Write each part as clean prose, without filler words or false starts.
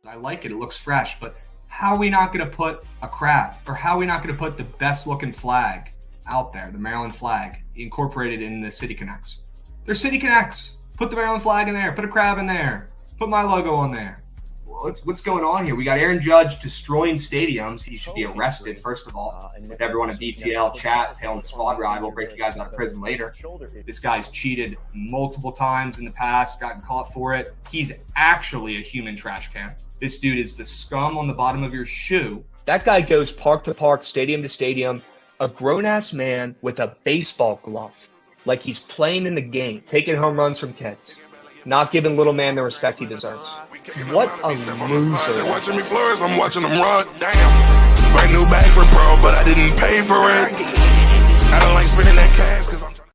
I like it. It looks fresh, but how are we not going to put a crab, or how are we not going to put the best looking flag out there, the Maryland flag, incorporated in the City Connects? They're City Connects. Put the Maryland flag in there. Put a crab in there. Put my logo on there. What's going on here? We got Aaron Judge destroying stadiums. He should be arrested, first of all. If everyone at BTL chat, Tail and Squad Ride, we'll break you guys out of prison later. This guy's cheated multiple times in the past, gotten caught for it. He's actually a human trash can. This dude is the scum on the bottom of your shoe. That guy goes park to park, stadium to stadium, a grown-ass man with a baseball glove, like he's playing in the game, taking home runs from kids, not giving little man the respect he deserves. What a loser. They're watching me flourish, I'm watching them run. Damn. Brand new bag for pro, but I didn't pay for it. I don't like spending that cash because I'm trying.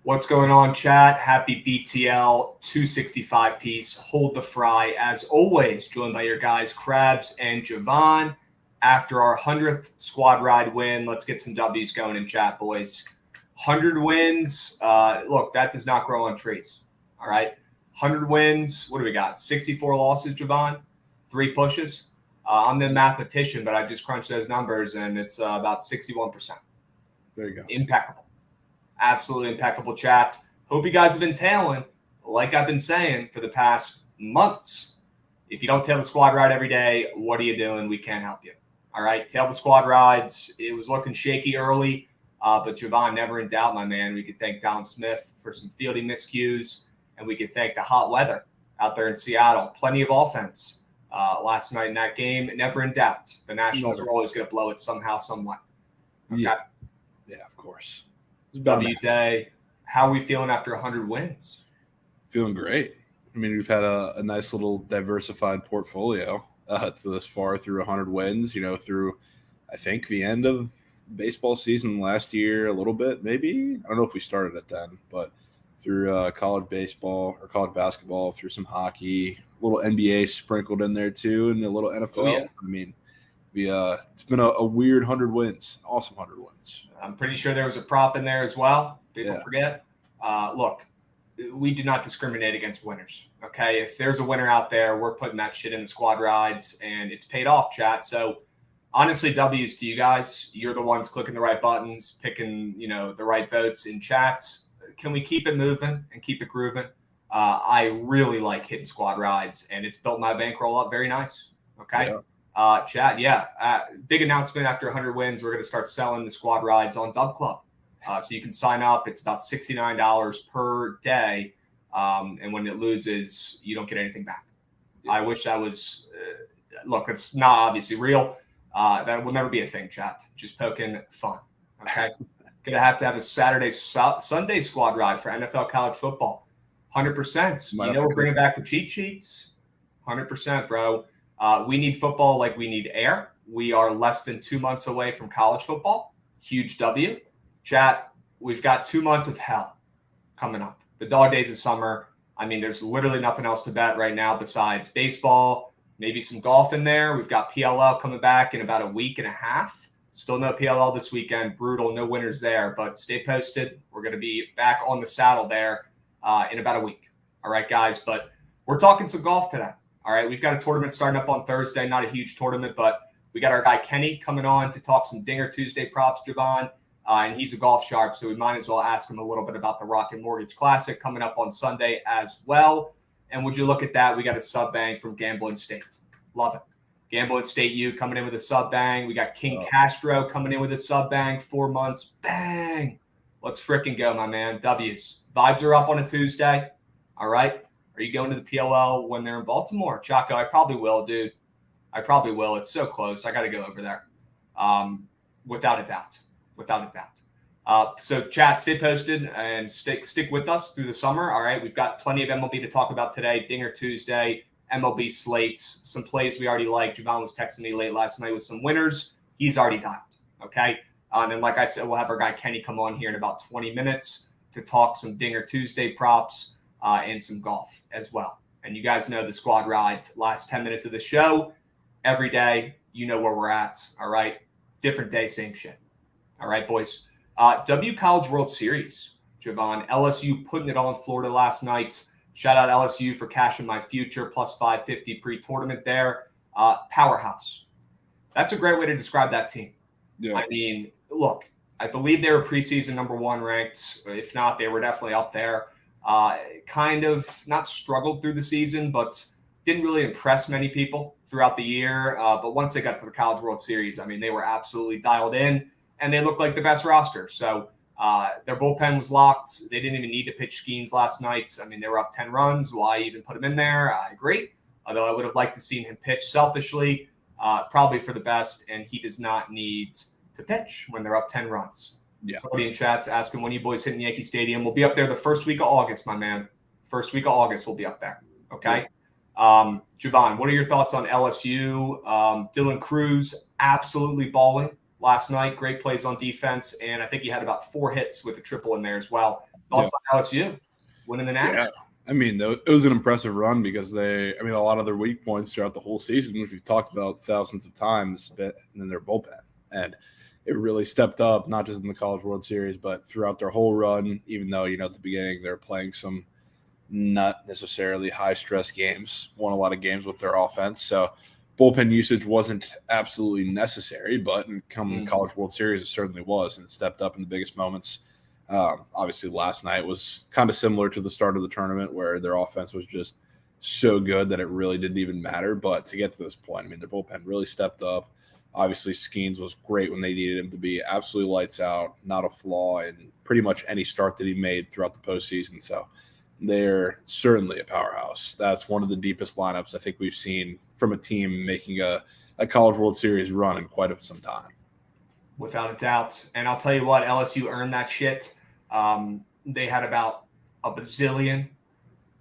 What's going on, chat? Happy BTL 265 piece. Hold the fry. As always, joined by your guys, Krabs and Javon. After our 100th squad ride win, let's get some W's going in chat, boys. 100 wins. Look, that does not grow on trees. All right. 100 wins. What do we got? 64 losses, Javon. 3 pushes. I'm the mathematician, but I just crunched those numbers, and it's about 61%. There you go. Impeccable. Absolutely impeccable, chat. Hope you guys have been tailing, like I've been saying for the past months. If you don't tail the squad ride every day, what are you doing? We can't help you. All right, tail the squad rides. It was looking shaky early, but Javon, never in doubt, my man. We could thank Don Smith for some fielding miscues, and we could thank the hot weather out there in Seattle. Plenty of offense last night in that game. Never in doubt. The Nationals were always going to blow it somehow, somewhat. Okay? Yeah, of course. W Day. How are we feeling after 100 wins? Feeling great. I mean, we've had a nice little diversified portfolio to this far through 100 wins, through, I think, the end of baseball season last year, a little bit, maybe. I don't know if we started at 10, but through college baseball or college basketball, through some hockey, a little NBA sprinkled in there too, and a little NFL. Oh, yeah. I mean, it's been a weird 100 wins, awesome 100 wins. I'm pretty sure there was a prop in there as well. People forget. Look, we do not discriminate against winners, okay? If there's a winner out there, we're putting that shit in the squad rides, and it's paid off, chat. So, honestly, W's to you guys. You're the ones clicking the right buttons, picking, the right votes in chats. Can we keep it moving and keep it grooving? I really like hitting squad rides, and it's built my bankroll up very nice, okay? Chat, big announcement after 100 wins. We're going to start selling the squad rides on Dub Club. So you can sign up. It's about $69 per day. And when it loses, you don't get anything back. I wish that was look, it's not obviously real. That will never be a thing, chat. Just poking fun. Okay. Gonna have to have a Saturday, Sunday squad ride for NFL college football. 100%. We're bringing back the cheat sheets. 100%, bro. We need football like we need air. We are less than 2 months away from college football. Huge W. Chat, we've got 2 months of hell coming up. The dog days of summer. I mean, there's literally nothing else to bet right now besides baseball, maybe some golf in there. We've got PLL coming back in about a week and a half. Still no PLL this weekend. Brutal. No winners there, but stay posted. We're going to be back on the saddle there in about a week. All right, guys, but we're talking some golf today. All right, we've got a tournament starting up on Thursday. Not a huge tournament, but we got our guy Kenny coming on to talk some Dinger Tuesday props, Javon. And he's a golf sharp, so we might as well ask him a little bit about the Rocket Mortgage Classic coming up on Sunday as well. And would you look at that? We got a sub bang from Gambling State. Love it. Gambling State U coming in with a sub bang. We got King Castro coming in with a sub bang. 4 months. Bang. Let's freaking go, my man. W's. Vibes are up on a Tuesday. All right. Are you going to the PLL when they're in Baltimore? Chaco, I probably will, dude. I probably will. It's so close. I got to go over there. Without a doubt. Without a doubt. So chat, stay posted and stick with us through the summer. All right. We've got plenty of MLB to talk about today. Dinger Tuesday, MLB slates, some plays we already like. Javon was texting me late last night with some winners. He's already dialed. Okay. And like I said, we'll have our guy Kenny come on here in about 20 minutes to talk some Dinger Tuesday props and some golf as well. And you guys know the squad rides. Last 10 minutes of the show. Every day, you know where we're at. All right. Different day, same shit. All right, boys. W College World Series, Javon. LSU putting it on Florida last night. Shout out LSU for cashing my future plus 550 pre-tournament there. Powerhouse. That's a great way to describe that team. Yeah. I mean, look, I believe they were preseason number 1 ranked. If not, they were definitely up there. Kind of not struggled through the season, but didn't really impress many people throughout the year. But once they got to the College World Series, I mean, they were absolutely dialed in. And they looked like the best roster. So their bullpen was locked. They didn't even need to pitch Skeens last night. I mean, they were up 10 runs. Why even put him in there? I agree. Although I would have liked to seen him pitch selfishly, probably for the best. And he does not need to pitch when they're up 10 runs. Yeah. Somebody in chat's asking when you boys hitting Yankee Stadium. We'll be up there the first week of August, my man. First week of August, we'll be up there. Okay. Yeah. Javon, what are your thoughts on LSU? Dylan Cruz, absolutely balling last night. Great plays on defense. And I think he had about 4 hits with a triple in there as well. Thoughts on LSU winning the Natty? Yeah. I mean, it was an impressive run because a lot of their weak points throughout the whole season, which we've talked about thousands of times, but in their bullpen. And it really stepped up, not just in the College World Series, but throughout their whole run, even though, at the beginning they're playing some not necessarily high-stress games, won a lot of games with their offense. So bullpen usage wasn't absolutely necessary, but in coming College World Series, it certainly was, and stepped up in the biggest moments. Obviously, last night was kind of similar to the start of the tournament where their offense was just so good that it really didn't even matter. But to get to this point, I mean, their bullpen really stepped up. Obviously, Skeens was great when they needed him to be, absolutely lights out, not a flaw in pretty much any start that he made throughout the postseason. So they're certainly a powerhouse. That's one of the deepest lineups I think we've seen from a team making a College World Series run in quite some time. Without a doubt. And I'll tell you what, LSU earned that shit. They had about a bazillion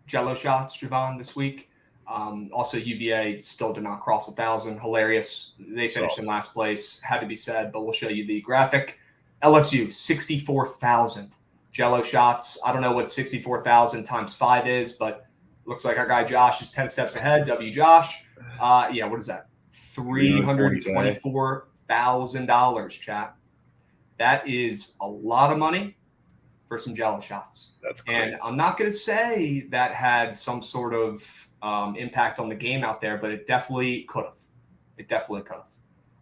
Jello shots, Javon, this week. Also, UVA still did not cross 1,000. Hilarious. They finished in last place. Had to be said, but we'll show you the graphic. LSU, 64,000 Jello shots. I don't know what 64,000 times 5 is, but looks like our guy Josh is 10 steps ahead. W. Josh. Yeah, what is that? $324,000, chat. That is a lot of money for some Jello shots. That's great. And I'm not going to say that had some sort of impact on the game out there, but it definitely could have. It definitely could have.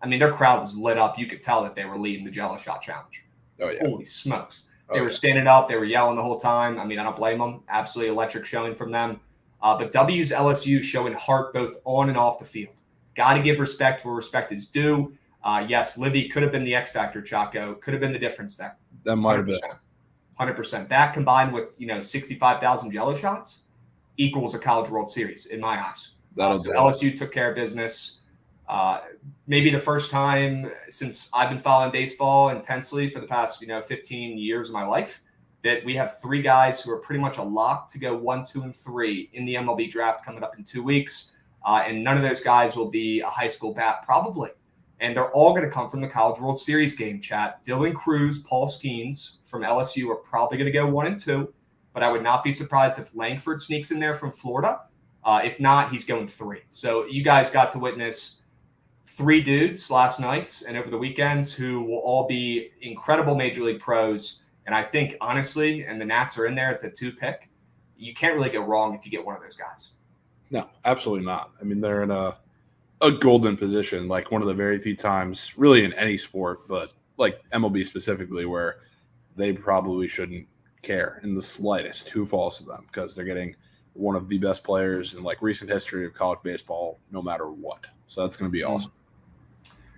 I mean, their crowd was lit up. You could tell that they were leading the Jello shot challenge. Oh, yeah. Holy smokes. They were standing up. They were yelling the whole time. I mean, I don't blame them. Absolutely electric showing from them. But W's LSU showing heart both on and off the field. Got to give respect where respect is due. Yes, Livy could have been the X factor, Chaco. Could have been the difference there. That might have been. 100%. That combined with 65,000 Jello shots equals a College World Series in my eyes. So LSU took care of business. Maybe the first time since I've been following baseball intensely for the past 15 years of my life that we have 3 guys who are pretty much a lock to go 1, 2, and 3 in the MLB draft coming up in 2 weeks. And none of those guys will be a high school bat, probably. And they're all going to come from the College World Series game, chat. Dylan Cruz, Paul Skeens from LSU are probably going to go 1 and 2. But I would not be surprised if Langford sneaks in there from Florida. If not, he's going 3. So you guys got to witness 3 dudes last night and over the weekends who will all be incredible Major League pros. And I think, honestly, and the Nats are in there at the 2 pick, you can't really go wrong if you get one of those guys. No, absolutely not. I mean, they're in a golden position, like one of the very few times really in any sport, but like MLB specifically, where they probably shouldn't care in the slightest who falls to them because they're getting one of the best players in like recent history of college baseball, no matter what. So that's going to be awesome.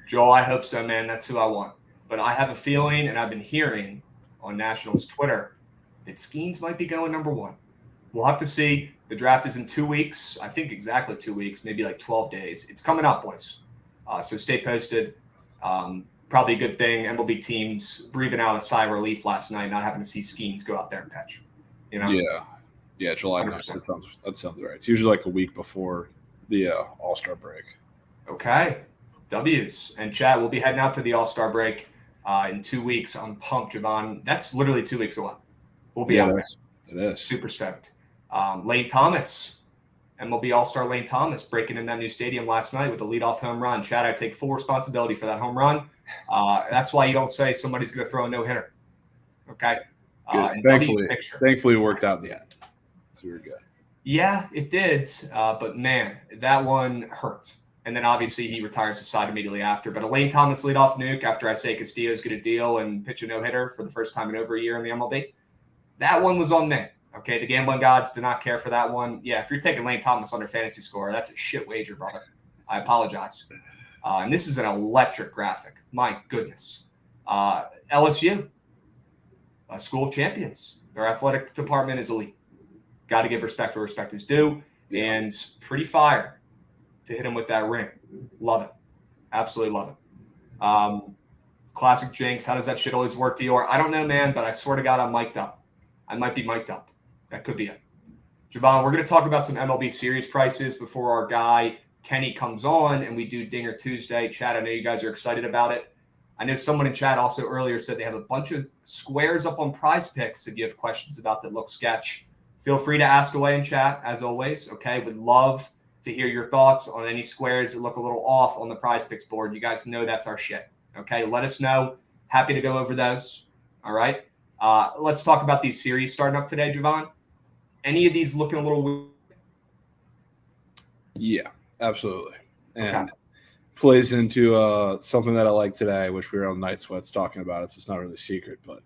Joel, I hope so, man. That's who I want. But I have a feeling, and I've been hearing on Nationals Twitter, that Skeens might be going number 1. We'll have to see. The draft is in 2 weeks. I think exactly 2 weeks, maybe like 12 days. It's coming up, boys. So stay posted. Probably a good thing. MLB teams breathing out a sigh of relief last night, not having to see Skeens go out there and pitch. Yeah, July 9th. That sounds right. It's usually like a week before the All-Star break. Okay. W's. And Chad, we'll be heading out to the All-Star break in 2 weeks. I'm pumped, Javon. That's literally 2 weeks away. We'll be out there. It is. Super stoked. Lane Thomas, MLB All-Star Lane Thomas, breaking in that new stadium last night with a leadoff home run. Chad, I take full responsibility for that home run. That's why you don't say somebody's going to throw a no-hitter. Okay? Thankfully, it worked out in the end. So we were good. Yeah, it did. But, man, that one hurt. And then, obviously, he retires the side immediately after. But a Lane Thomas leadoff nuke after I say Castillo's going to deal and pitch a no-hitter for the first time in over a year in the MLB, that one was on me. Okay, the gambling gods did not care for that one. Yeah, if you're taking Lane Thomas under fantasy score, that's a shit wager, brother. I apologize. And this is an electric graphic. My goodness. LSU, a school of champions. Their athletic department is elite. Got to give respect where respect is due. And pretty fire to hit him with that ring. Love it. Absolutely love it. Classic Jinx. How does that shit always work, Dior? I don't know, man, but I swear to God, I'm mic'd up. I might be mic'd up. That could be it. Javon, we're going to talk about some MLB series prices before our guy Kenny comes on and we do Dinger Tuesday. Chad, I know you guys are excited about it. I know someone in chat also earlier said they have a bunch of squares up on Prize Picks if you have questions about that look sketch. Feel free to ask away in chat, as always. Okay, would love to hear your thoughts on any squares that look a little off on the Prize Picks board. You guys know that's our shit. Okay, let us know. Happy to go over those. All right. Let's talk about these series starting up today, Javon. Any of these looking a little weird? Yeah, absolutely. and plays into something that I like today, which we were on Night Sweats talking about it, so it's not really a secret, but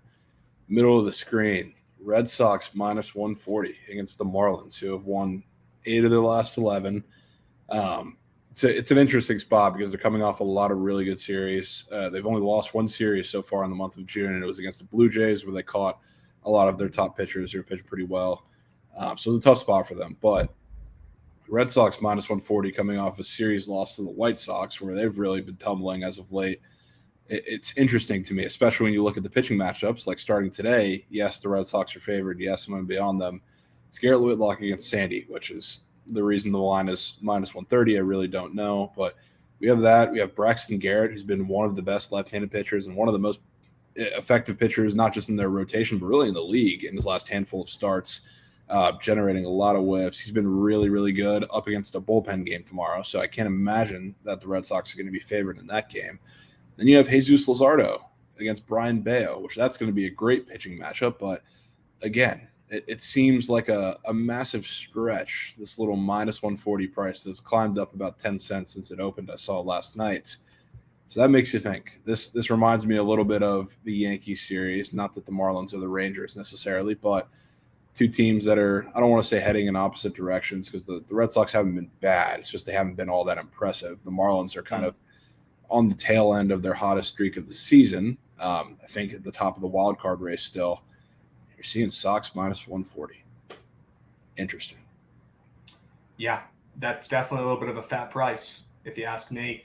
middle of the screen, Red Sox minus 140 against the Marlins, who have won 8 of their last 11. It's an interesting spot because they're coming off a lot of really good series. They've only lost one series so far in the month of June, and it was against the Blue Jays, where they caught a lot of their top pitchers who pitched pretty well. So it's a tough spot for them. But Red Sox minus 140 coming off a series loss to the White Sox, where they've really been tumbling as of late. It's interesting to me, especially when you look at the pitching matchups. Like starting today, yes, the Red Sox are favored. Yes, I'm going to be on them. It's Garrett Whitlock against Sandy, which is the reason the line is minus 130. I really don't know. But we have that. We have Braxton Garrett, who's been one of the best left-handed pitchers and one of the most effective pitchers, not just in their rotation, but really in the league in his last handful of starts, generating a lot of whiffs. He's been really, really good up against a bullpen game tomorrow. So I can't imagine that the Red Sox are going to be favored in that game. Then you have Jesus Luzardo against Brian Bayo, which that's going to be a great pitching matchup. But again, it seems like a massive stretch, this little minus 140 price that's climbed up about 10 cents since it opened. I saw last night. So that makes you think. This reminds me a little bit of the Yankees series. Not that the Marlins or the Rangers necessarily, but two teams that are, I don't want to say heading in opposite directions, because the Red Sox haven't been bad. It's just they haven't been all that impressive. The Marlins are kind of on the tail end of their hottest streak of the season. I think at the top of the wild card race still. You're seeing Sox minus 140. Interesting. Yeah, that's definitely a little bit of a fat price, if you ask me.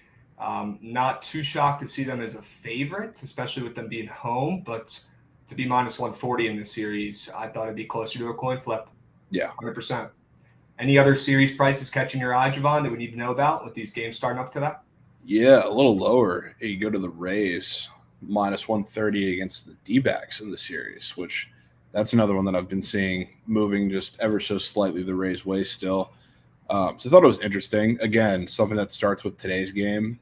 Not too shocked to see them as a favorite, especially with them being home, but to be minus 140 in this series, I thought it'd be closer to a coin flip. Yeah. 100%. Any other series prices catching your eye, Javon, that we need to know about with these games starting up today? Yeah, a little lower. You go to the Rays, minus 130 against the D-backs in the series, which that's another one that I've been seeing moving just ever so slightly the Rays' way still. So I thought it was interesting. Again, something that starts with today's game,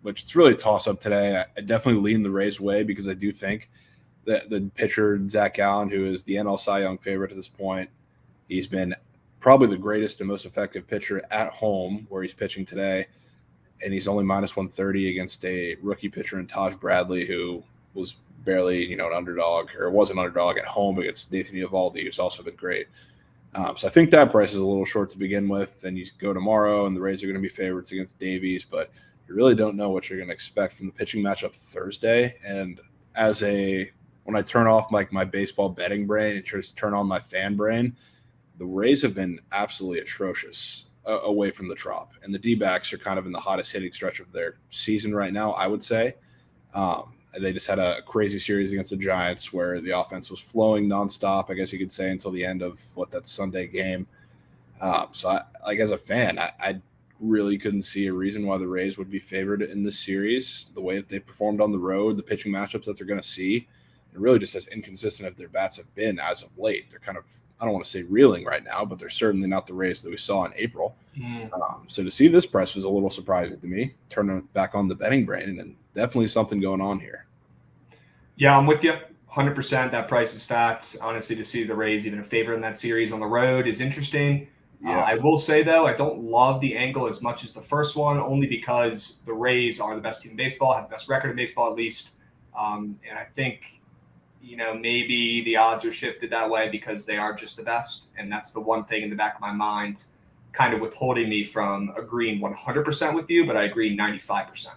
which it's really a toss-up today. I definitely lean the Rays' way because I do think that the pitcher, Zach Gallen, who is the NL Cy Young favorite at this point, he's been probably the greatest and most effective pitcher at home where he's pitching today. And he's only minus 130 against a rookie pitcher in Taj Bradley, who was barely, an underdog, or was an underdog at home against Nathan Eovaldi, who's also been great. So I think that price is a little short to begin with. Then you go tomorrow, and the Rays are going to be favorites against Davies, but you really don't know what you're going to expect from the pitching matchup Thursday. And when I turn off my baseball betting brain and just turn on my fan brain, the Rays have been absolutely atrocious away from the Trop. And the D-backs are kind of in the hottest hitting stretch of their season right now, I would say. They just had a crazy series against the Giants where the offense was flowing nonstop, I guess you could say, until the end of that Sunday game. So as a fan, I really couldn't see a reason why the Rays would be favored in this series. The way that they performed on the road, the pitching matchups that they're going to see, and really just as inconsistent as their bats have been as of late. They're kind of, I don't want to say reeling right now, but they're certainly not the Rays that we saw in April. So to see this price was a little surprising to me, turning back on the betting brain, and definitely something going on here. Yeah, I'm with you. 100%. That price is fat. Honestly, to see the Rays even a favorite in that series on the road is interesting. Yeah. I will say, though, I don't love the angle as much as the first one, only because the Rays are the best team in baseball, have the best record in baseball at least. And I think, maybe the odds are shifted that way because they are just the best. And that's the one thing in the back of my mind kind of withholding me from agreeing 100% with you, but I agree 95%.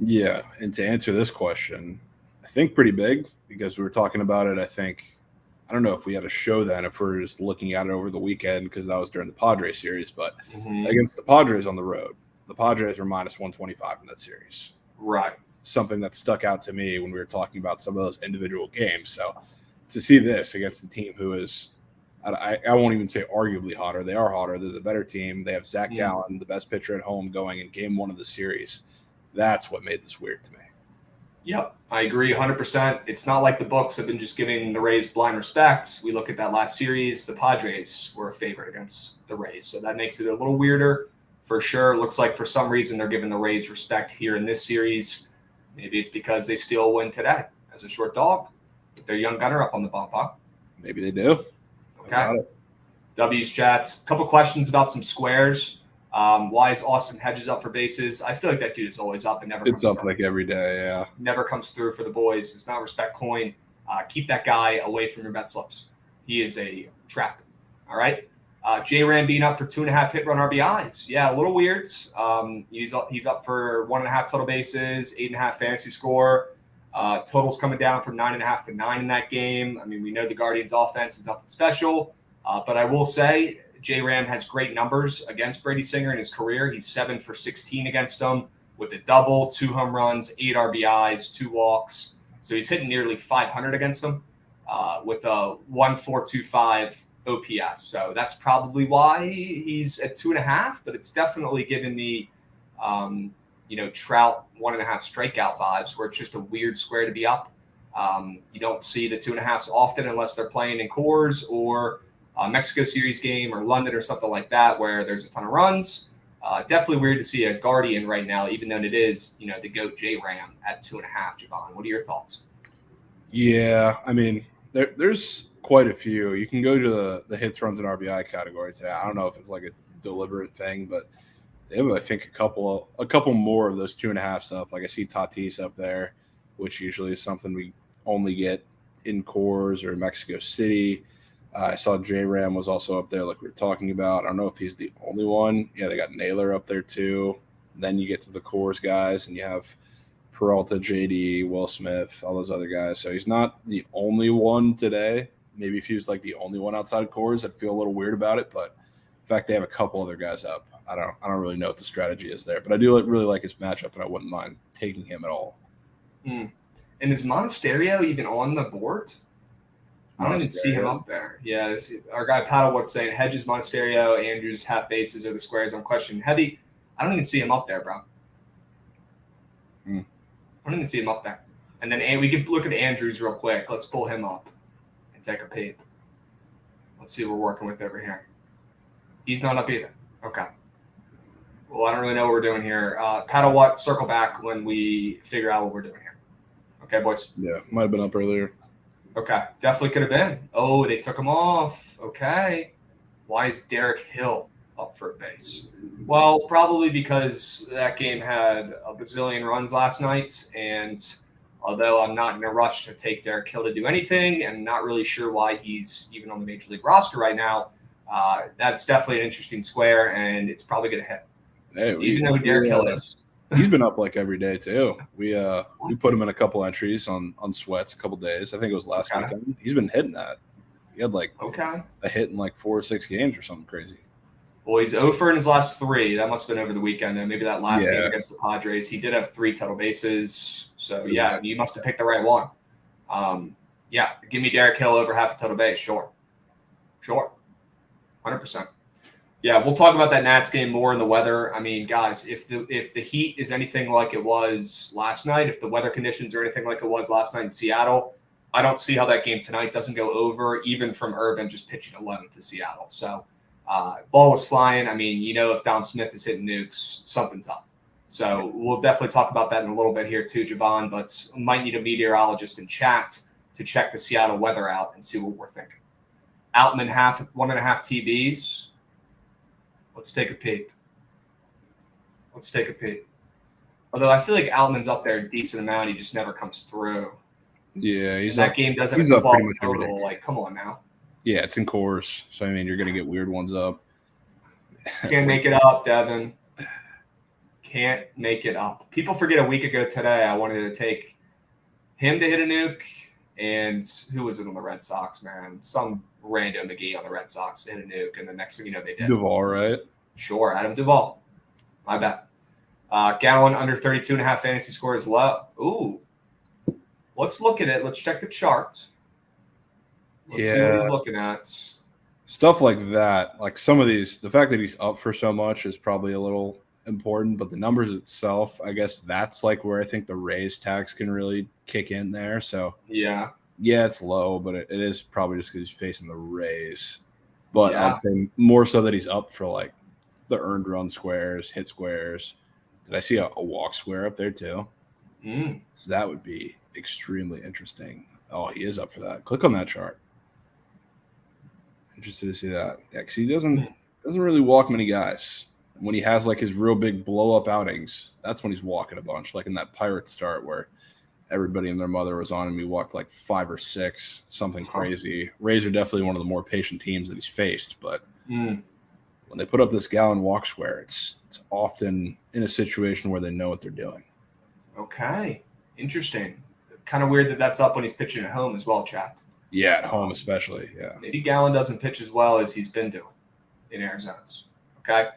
Yeah, and to answer this question, I think pretty big because we were talking about it, I don't know if we had a show then, if we're just looking at it over the weekend because that was during the Padres series, but against the Padres on the road, the Padres were minus 125 in that series. Right. Something that stuck out to me when we were talking about some of those individual games. So to see this against a team who is, I won't even say arguably hotter. They are hotter. They're the better team. They have Zach Gallen, the best pitcher at home, going in game one of the series. That's what made this weird to me. Yep, I agree 100%. It's not like the books have been just giving the Rays blind respect. We look at that last series, the Padres were a favorite against the Rays. So that makes it a little weirder for sure. Looks like for some reason they're giving the Rays respect here in this series. Maybe it's because they still win today as a short dog with their young gunner up on the bump, huh? Maybe they do. Okay. W's chats. A couple questions about some squares. Why is Austin Hedges up for bases? I feel like that dude is always up and never It's comes up through. like every day. Yeah. Never comes through for the boys. Does not respect coin. Keep that guy away from your bet slips. He is a trap. All right. J Ram being up for 2.5 hit run RBIs. Yeah, a little weird. He's up for 1.5 total bases, 8.5 fantasy score. Totals coming down from 9.5 to 9 in that game. I mean, we know the Guardians' offense is nothing special, but I will say J Ram has great numbers against Brady Singer in his career. He's 7 for 16 against him with a double, 2 home runs, 8 RBIs, 2 walks. So he's hitting nearly 500 against him with a 1.425 OPS. So that's probably why he's at 2.5, but it's definitely given me, Trout 1.5 strikeout vibes where it's just a weird square to be up. You don't see the 2.5s often unless they're playing in Coors or a Mexico Series game or London or something like that where there's a ton of runs. Definitely weird to see a Guardian right now, even though it is, the GOAT J Ram at 2.5, Javon. What are your thoughts? Yeah, I mean, there's quite a few. You can go to the hits, runs, and RBI category today. I don't know if it's like a deliberate thing, but they have, I think, a couple more of those 2.5s up. Like I see Tatis up there, which usually is something we only get in Coors or Mexico City. I saw J Ram was also up there, like we were talking about. I don't know if he's the only one. Yeah, they got Naylor up there too. Then you get to the Coors guys, and you have Peralta, JD, Will Smith, all those other guys. So he's not the only one today. Maybe if he was like the only one outside of Coors, I'd feel a little weird about it. But in fact, they have a couple other guys up. I don't really know what the strategy is there, but I do really like his matchup, and I wouldn't mind taking him at all. And is Monasterio even on the board? I don't even see him up there. Yeah, our guy Paddlewood's saying Hedges, Monasterio, Andrews, half bases are the squares. I'm questioning Heavy. I don't even see him up there, bro. I don't even see him up there. And then we could look at Andrews real quick. Let's pull him up and take a peep. Let's see what we're working with over here. He's not up either. Okay. Well, I don't really know what we're doing here. Paddlewood, circle back when we figure out what we're doing here. Okay, boys? Yeah, might have been up earlier. Okay, definitely could have been. Oh, they took him off. Okay. Why is Derek Hill up for a base? Well, probably because that game had a bazillion runs last night, and although I'm not in a rush to take Derek Hill to do anything and not really sure why he's even on the Major League roster right now, that's definitely an interesting square, and it's probably going to hit. Hey, Do you even know who Derek Hill is? He's been up like every day too. We put him in a couple entries on Sweats a couple days. I think it was last weekend. He's been hitting that. He had like a hit in like 4 or 6 games or something crazy. Well, he's 0 for in his last 3. That must have been over the weekend. Then maybe that last game against the Padres. He did have 3 total bases. So yeah, you must have picked the right one. Give me Derek Hill over half a total base. Sure, 100%. Yeah, we'll talk about that Nats game more in the weather. I mean, guys, if the heat is anything like it was last night, if the weather conditions are anything like it was last night in Seattle, I don't see how that game tonight doesn't go over, even from Irvin just pitching alone to Seattle. So ball was flying. I mean, if Dom Smith is hitting nukes, something's up. So we'll definitely talk about that in a little bit here too, Javon, but might need a meteorologist in chat to check the Seattle weather out and see what we're thinking. Outman 1.5 TBs. Let's take a peep. Although I feel like Altman's up there a decent amount. He just never comes through. Yeah, that game doesn't have a 12 total. Like, come on now. Yeah, it's in Coors. So, I mean, you're going to get weird ones up. Can't make it up, Devin. Can't make it up. People forget a week ago today I wanted to take him to hit a nuke. And who was it on the Red Sox, man? Some random McGee on the Red Sox hit a nuke, and the next thing you know, they did. Duvall, right? Sure, Adam Duvall. My bad. Gallen under 32.5 fantasy score is low. Ooh. Let's look at it. Let's check the chart. Let's see what he's looking at. Stuff like that. Like some of these, the fact that he's up for so much is probably a little important, but the numbers itself, I guess that's like where I think the raise tax can really kick in there. So yeah, it's low, but it is probably just because he's facing the Rays. But I'd say more so that he's up for like the earned run squares, hit squares. Did I see a walk square up there too? So that would be extremely interesting. Oh, he is up for that. Click on that chart. Interested to see that. Yeah, because he doesn't really walk many guys. when he has like his real big blow up outings, that's when he's walking a bunch, like in that Pirates start where everybody and their mother was on him. He walked like 5 or 6, something crazy. Rays are definitely one of the more patient teams that he's faced, but when they put up this Gallen walk square, it's often in a situation where they know what they're doing. Okay, interesting. Kind of weird that that's up when he's pitching at home as well, chat. Yeah, at home especially. Yeah, maybe Gallen doesn't pitch as well as he's been doing in Arizona's. Okay.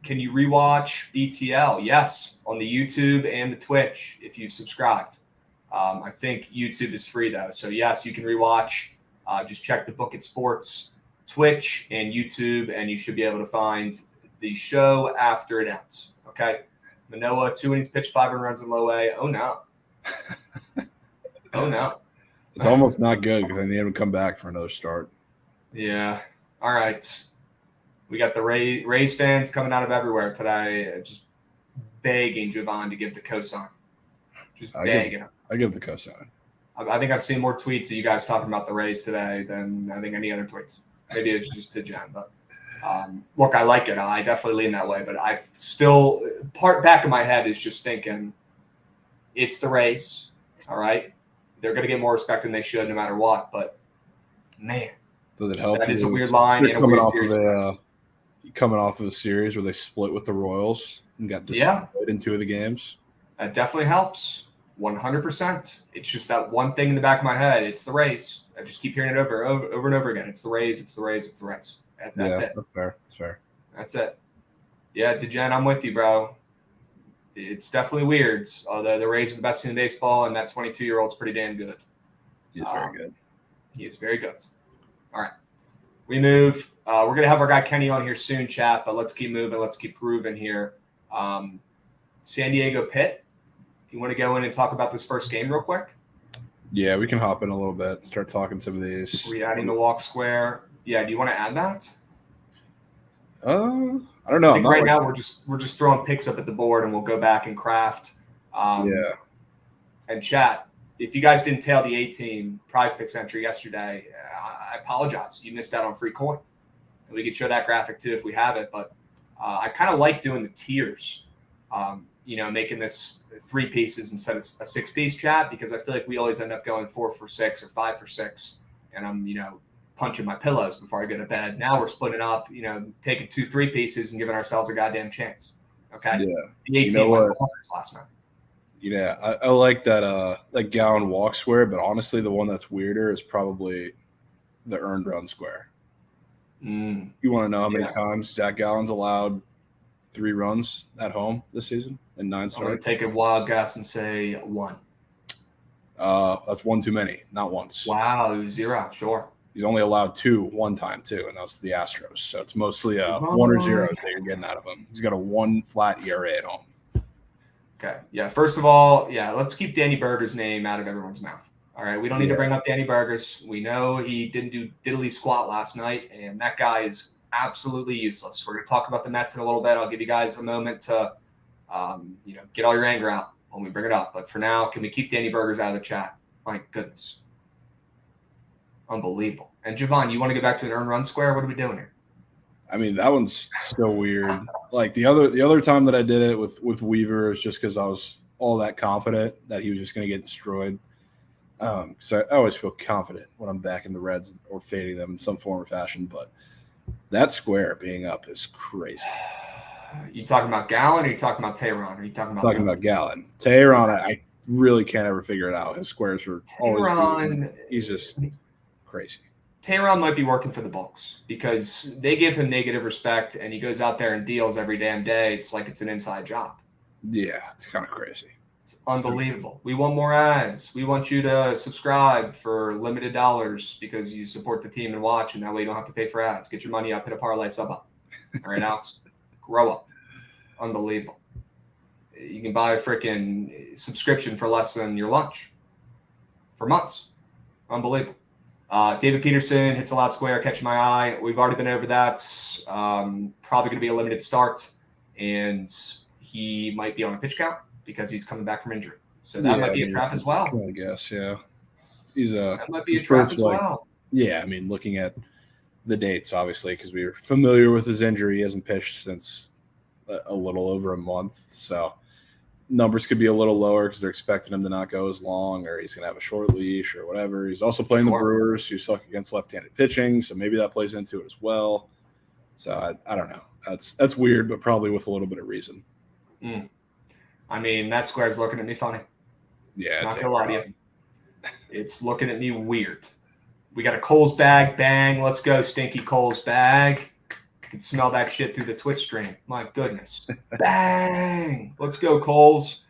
Can you rewatch BTL? Yes, on the YouTube and the Twitch if you've subscribed. I think YouTube is free though, so yes, you can rewatch. Just check the Book It Sports Twitch and YouTube, and you should be able to find the show after it ends. Okay. Manoah, 2 innings pitched, 5 runs in low A. Oh no. Oh no. It's almost not good because I need him to come back for another start. Yeah. All right. We got the Rays fans coming out of everywhere today, just begging Javon to give the cosign. Just begging him. I give the cosign. I think I've seen more tweets of you guys talking about the Rays today than I think any other tweets. Maybe it's just to Jen, but look, I like it. I definitely lean that way, but I still back of my head is just thinking it's the Rays. All right. They're going to get more respect than they should no matter what, but man, does it help? That is a weird line in a weird series. Coming off of a series where they split with the Royals and got destroyed in 2 of the games. That definitely helps. 100%. It's just that one thing in the back of my head. It's the Rays. I just keep hearing it over and over again. It's the Rays. It's the Rays. It's the Rays. That's it. That's fair. That's fair. That's it. Yeah, DeGen, I'm with you, bro. It's definitely weird. Although the Rays are the best team in baseball, and that 22-year-old's pretty damn good. He's very good. He is very good. All right. We move. We're going to have our guy Kenny on here soon, chat, but let's keep moving. Let's keep grooving here. San Diego Pitt, you want to go in and talk about this first game real quick? Yeah, we can hop in a little bit, start talking some of these. Are we adding the walk square? Yeah, do you want to add that? I don't know. I think right now we're just throwing picks up at the board, and we'll go back and craft. And chat. If you guys didn't tail the A-Team prize picks entry yesterday, I apologize. You missed out on free coin. And we could show that graphic too if we have it. But I kind of like doing the tiers, making this 3 pieces instead of a 6-piece, chat, because I feel like we always end up going 4 for 6 or 5 for 6. And I'm, punching my pillows before I go to bed. Now we're splitting up, taking 2 3-pieces and giving ourselves a goddamn chance. Okay. Yeah. The 18 went last night. Yeah, I like that Gallen walk square, but honestly, the one that's weirder is probably the earned run square. You want to know how many times Zach Gallen's allowed 3 runs at home this season in 9 starts? I'm going to take a wild guess and say 1. That's 1 too many, not once. Wow, it was 0. Sure. He's only allowed 2 one time too, and that was the Astros. So it's mostly 1 or 0s that you're getting out of him. He's got a 1 flat ERA at home. Okay. Yeah. First of all, let's keep Danny Berger's name out of everyone's mouth. All right. We don't need to bring up Danny Berger's. We know he didn't do diddly squat last night, and that guy is absolutely useless. We're going to talk about the Mets in a little bit. I'll give you guys a moment to, get all your anger out when we bring it up. But for now, can we keep Danny Berger's out of the chat? My goodness. Unbelievable. And Javon, you want to get back to an earned run square? What are we doing here? I mean, that one's so weird. Like the other time that I did it with Weaver is just because I was all that confident that he was just going to get destroyed. So I always feel confident when I'm backing the Reds or fading them in some form or fashion. But that square being up is crazy. You talking about Gallen or you talking about Tehran? Or are you talking about Gallen? Tehran, I really can't ever figure it out. His squares are always he's just crazy. Tehran might be working for the Bucs because they give him negative respect and he goes out there and deals every damn day. It's like it's an inside job. Yeah, it's kind of crazy. It's unbelievable. We want more ads. We want you to subscribe for limited dollars because you support the team and watch, and that way you don't have to pay for ads. Get your money up, hit a parlay, sub up. All right, Alex? Grow up. Unbelievable. You can buy a freaking subscription for less than your lunch for months. Unbelievable. David Peterson hits a loud square, catching my eye. We've already been over that. Probably going to be a limited start, and he might be on a pitch count because he's coming back from injury. So that might be a trap as well. I guess, yeah. That might be a trap as well. Yeah, I mean, looking at the dates, obviously, because we were familiar with his injury. He hasn't pitched since a little over a month. So numbers could be a little lower because they're expecting him to not go as long, or he's going to have a short leash or whatever. He's also playing the Brewers, who suck against left-handed pitching, so maybe that plays into it as well. So I don't know. That's weird, but probably with a little bit of reason. I mean, that square's looking at me funny. Yeah, not gonna lie to you. It's looking at me weird. We got a Coles bag. Bang. Let's go, Stinky Coles bag. You can smell that shit through the Twitch stream. My goodness. Bang. Let's go, Coles.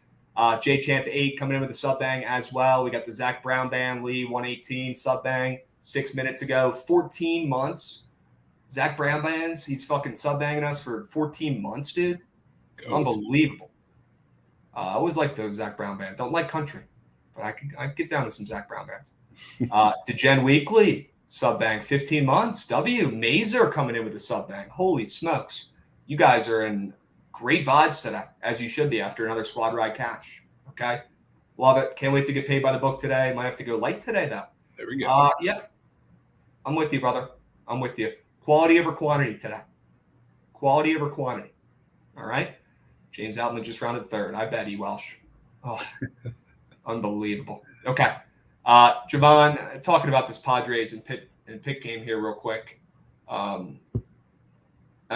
J Champ 8 coming in with a sub bang as well. We got the Zach Brown band. Lee 118 sub bang 6 minutes ago. 14 months. Zach Brown bands. He's fucking sub banging us for 14 months, dude. Unbelievable. I always like the Zach Brown band. Don't like country, but I could get down to some Zach Brown bands. DeGen Weekly, sub bang, 15 months. W. Mazer coming in with a sub bang. Holy smokes. You guys are in great vibes today, as you should be after another squad ride cash. Okay? Love it. Can't wait to get paid by the book today. Might have to go light today, though. There we go. Yeah. I'm with you, brother. I'm with you. Quality over quantity today. Quality over quantity. All right? James Outman just rounded third. I bet Welsh. Oh, unbelievable. Okay. Javon, talking about this Padres and Pitt game here real quick. I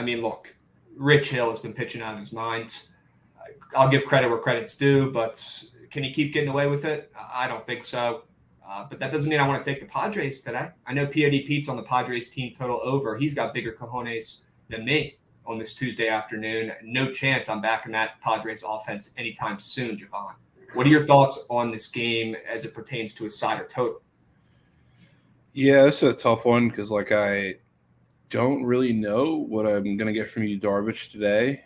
mean, look, Rich Hill has been pitching out of his mind. I'll give credit where credit's due, but can he keep getting away with it? I don't think so. But that doesn't mean I want to take the Padres today. I know POD Pete's on the Padres team total over. He's got bigger cojones than me on this Tuesday afternoon. No chance I'm back in that Padres offense anytime soon, Javon. What are your thoughts on this game as it pertains to a side or total? Yeah, it's a tough one because, I don't really know what I'm going to get from you, Darvish, today.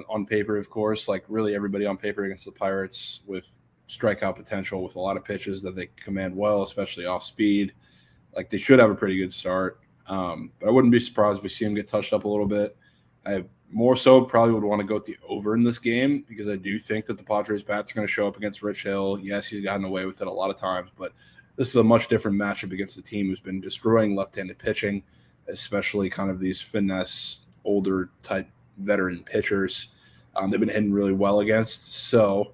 On paper, of course, really everybody on paper against the Pirates with strikeout potential, with a lot of pitches that they command well, especially off speed. They should have a pretty good start. But I wouldn't be surprised if we see him get touched up a little bit. I more so probably would want to go with the over in this game because I do think that the Padres bats are going to show up against Rich Hill. Yes, he's gotten away with it a lot of times, but this is a much different matchup against a team who's been destroying left-handed pitching, especially kind of these finesse, older type veteran pitchers. They've been hitting really well against. So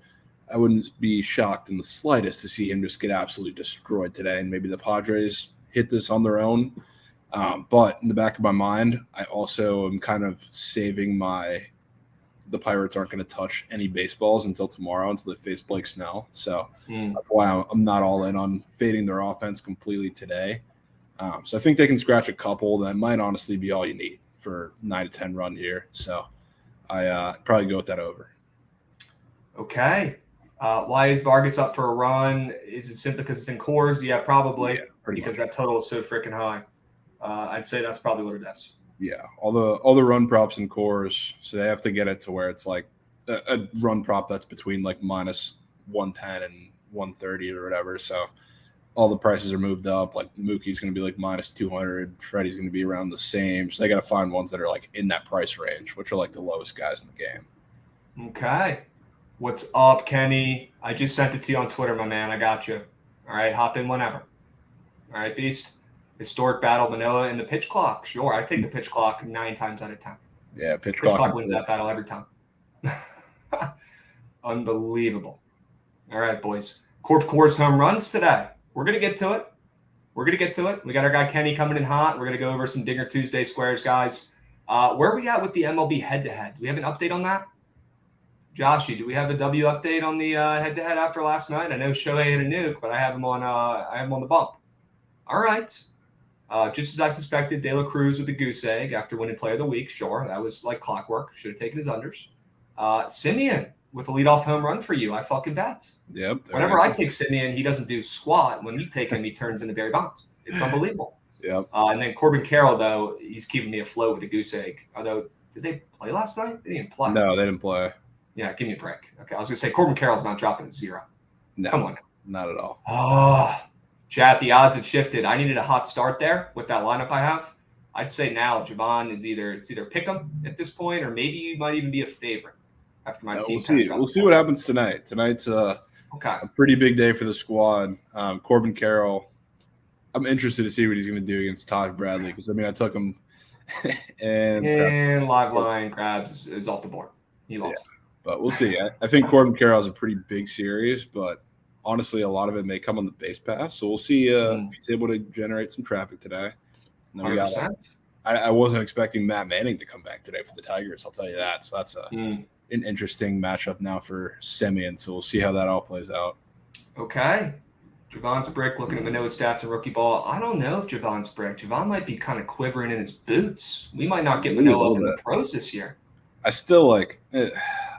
I wouldn't be shocked in the slightest to see him just get absolutely destroyed today. And maybe the Padres hit this on their own. But in the back of my mind, I also am kind of saving the Pirates aren't going to touch any baseballs until tomorrow, until they face Blake Snell. So that's why I'm not all in on fading their offense completely today. So I think they can scratch a couple. That might honestly be all you need for 9 to 10 run here. So I probably go with that over. Okay. Why is Vargas up for a run? Is it simply because it's in Coors? Yeah, probably. Yeah, because that total is so freaking high. I'd say that's probably what it is. Yeah, all the run props in Coors, so they have to get it to where it's a run prop that's between minus 110 and 130 or whatever. So all the prices are moved up. Mookie's going to be minus 200. Freddie's going to be around the same. So they got to find ones that are in that price range, which are the lowest guys in the game. Okay. What's up, Kenny? I just sent it to you on Twitter, my man. I got you. All right, hop in whenever. All right, Beast. Historic battle, Manoah and the pitch clock. Sure, I take the pitch clock 9 times out of 10. Yeah, pitch clock wins that battle every time. Unbelievable. All right, boys. Corp Course home runs today. We're going to get to it. We got our guy Kenny coming in hot. We're going to go over some Dinger Tuesday squares, guys. Where are we at with the MLB head-to-head? Do we have an update on that? Joshy, do we have a W update on the head-to-head after last night? I know Shohei hit a nuke, but I have him on the bump. All right. Just as I suspected, De La Cruz with the goose egg after winning Player of the Week. Sure, that was like clockwork. Should have taken his unders. Simeon with a leadoff home run for you. I fucking bet. Yep. Whenever I take Simeon, he doesn't do squat. When we take him, he turns into Barry Bonds. It's unbelievable. Yep. And then Corbin Carroll, though, he's keeping me afloat with the goose egg. Although, did they play last night? They didn't play. No, they didn't play. Yeah, give me a break. Okay, I was going to say Corbin Carroll's not dropping a 0. No, come on. Not at all. Oh, chat, the odds have shifted. I needed a hot start there with that lineup I have. I'd say now Javon is either pick 'em at this point, or maybe you might even be a favorite after my team. We'll see what happens tonight. Tonight's a pretty big day for the squad. Corbin Carroll, I'm interested to see what he's going to do against Todd Bradley because, I mean, I took him and live line grabs is off the board. He lost. Yeah, but we'll see. I think Corbin Carroll has a pretty big series, but honestly, a lot of it may come on the base pass. So we'll see if he's able to generate some traffic today. And then we got, I wasn't expecting Matt Manning to come back today for the Tigers. I'll tell you that. So that's an interesting matchup now for Simeon. So we'll see how that all plays out. Okay. Javon's Brick looking at Manoa stats and rookie ball. I don't know if Javon's Brick. Javon might be kind of quivering in his boots. We might not get Manoa up in the pros this year. I still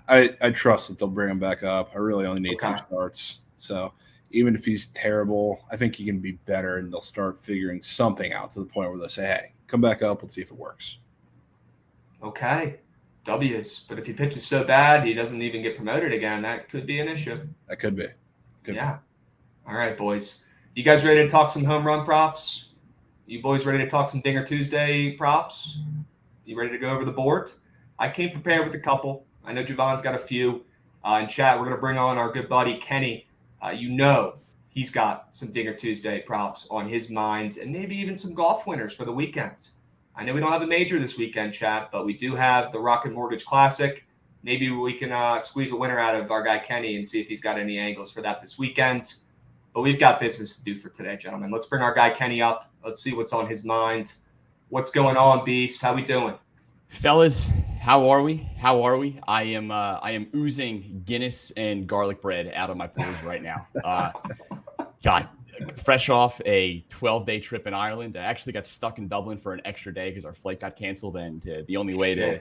I trust that they'll bring him back up. I really only need 2 starts. So even if he's terrible, I think he can be better, and they'll start figuring something out to the point where they'll say, hey, come back up. Let's see if it works. Okay. W's. But if he pitches so bad he doesn't even get promoted again, that could be an issue. That could be. Yeah. All right, boys. You guys ready to talk some home run props? You boys ready to talk some Dinger Tuesday props? You ready to go over the board? I came prepared with a couple. I know Javon's got a few. In chat, we're going to bring on our good buddy Kenny. He's got some Dinger Tuesday props on his mind and maybe even some golf winners for the weekend. I know we don't have a major this weekend, chat, but we do have the Rocket Mortgage Classic. Maybe we can squeeze a winner out of our guy Kenny and see if he's got any angles for that this weekend. But we've got business to do for today, gentlemen. Let's bring our guy Kenny up. Let's see what's on his mind. What's going on, Beast? How we doing? Fellas, how are we? I am oozing Guinness and garlic bread out of my pores right now. God, fresh off a 12-day trip in Ireland. I actually got stuck in Dublin for an extra day because our flight got canceled, and the only way to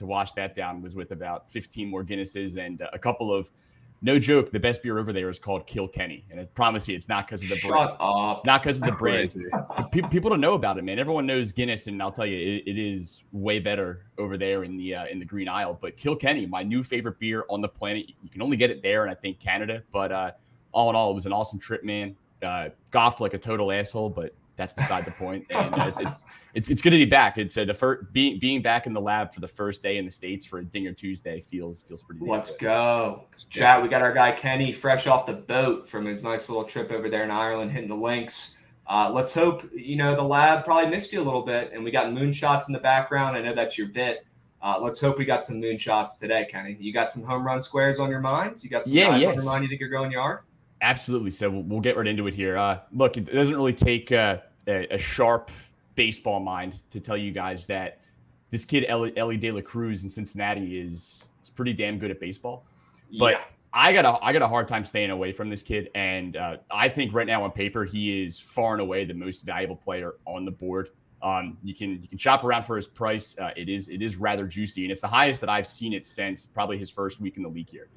wash that down was with about 15 more Guinnesses and a couple of, no joke, the best beer over there is called Kilkenny, and I promise you, it's not because of the brand. Shut up. Not because of the brand. People don't know about it, man. Everyone knows Guinness, and I'll tell you, it is way better over there in the Green Isle. But Kilkenny, my new favorite beer on the planet. You can only get it there, and I think Canada. But all in all, it was an awesome trip, man. Golfed like a total asshole, but that's beside the point. And it's good to be back. It's the first being back in the lab for the first day in the States for a Dinger Tuesday feels pretty. Let's go, chat. We got our guy Kenny fresh off the boat from his nice little trip over there in Ireland, hitting the links. Let's hope the lab probably missed you a little bit, and we got moonshots in the background. I know that's your bit. Let's hope we got some moonshots today, Kenny. You got some home run squares on your mind? You got some guys on your mind you think you're going yard? Absolutely. So we'll get right into it here. Look, it doesn't really take a sharp baseball mind to tell you guys that this kid Elly De La Cruz in Cincinnati is pretty damn good at baseball. But yeah. I got a hard time staying away from this kid, and I think right now on paper he is far and away the most valuable player on the board. You can shop around for his price. It is rather juicy, and it's the highest that I've seen it since probably his first week in the league here.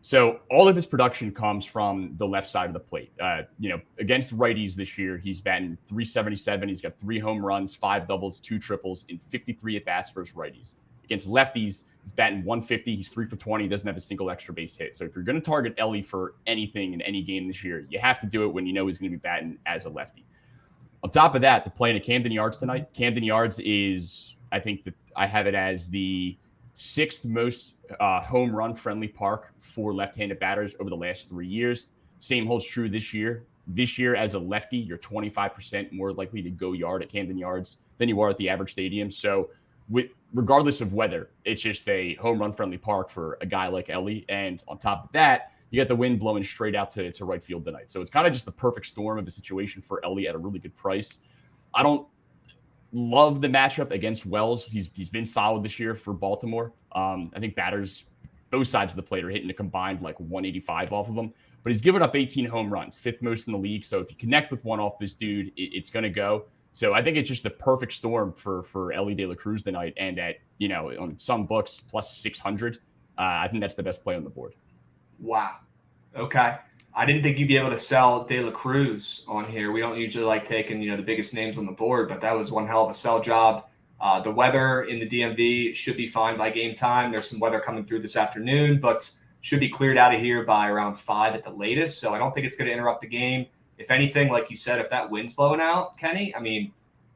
So all of his production comes from the left side of the plate. Against righties this year, he's batting .377. He's got 3 home runs, 5 doubles, 2 triples in 53 at-bats versus righties. Against lefties, he's batting .150. He's 3 for 20. He doesn't have a single extra base hit. So if you're going to target Elly for anything in any game this year, you have to do it when you know he's going to be batting as a lefty. On top of that, they're playing at Camden Yards tonight. Camden Yards is, I think that I have it as the 6th most home run friendly park for left-handed batters over the last 3 years. Same holds true this year. This year, as a lefty, you're 25% more likely to go yard at Camden Yards than you are at the average stadium. So regardless of weather, it's just a home run friendly park for a guy like Elly. And on top of that, you got the wind blowing straight out to right field tonight. So it's kind of just the perfect storm of a situation for Elly at a really good price. I don't love the matchup against Wells. He's been solid this year for Baltimore. I think batters, both sides of the plate, are hitting a combined like 185 off of him. But he's given up 18 home runs, 5th most in the league. So if you connect with one off this dude, it's going to go. So I think it's just the perfect storm for Elly De La Cruz tonight. And at, on some books, plus 600, I think that's the best play on the board. Wow. Okay. I didn't think you'd be able to sell De La Cruz on here. We don't usually like taking, the biggest names on the board, but that was one hell of a sell job. The weather in the DMV should be fine by game time. There's some weather coming through this afternoon, but should be cleared out of here by around 5 at the latest. So I don't think it's going to interrupt the game. If anything, like you said, if that wind's blowing out, Kenny,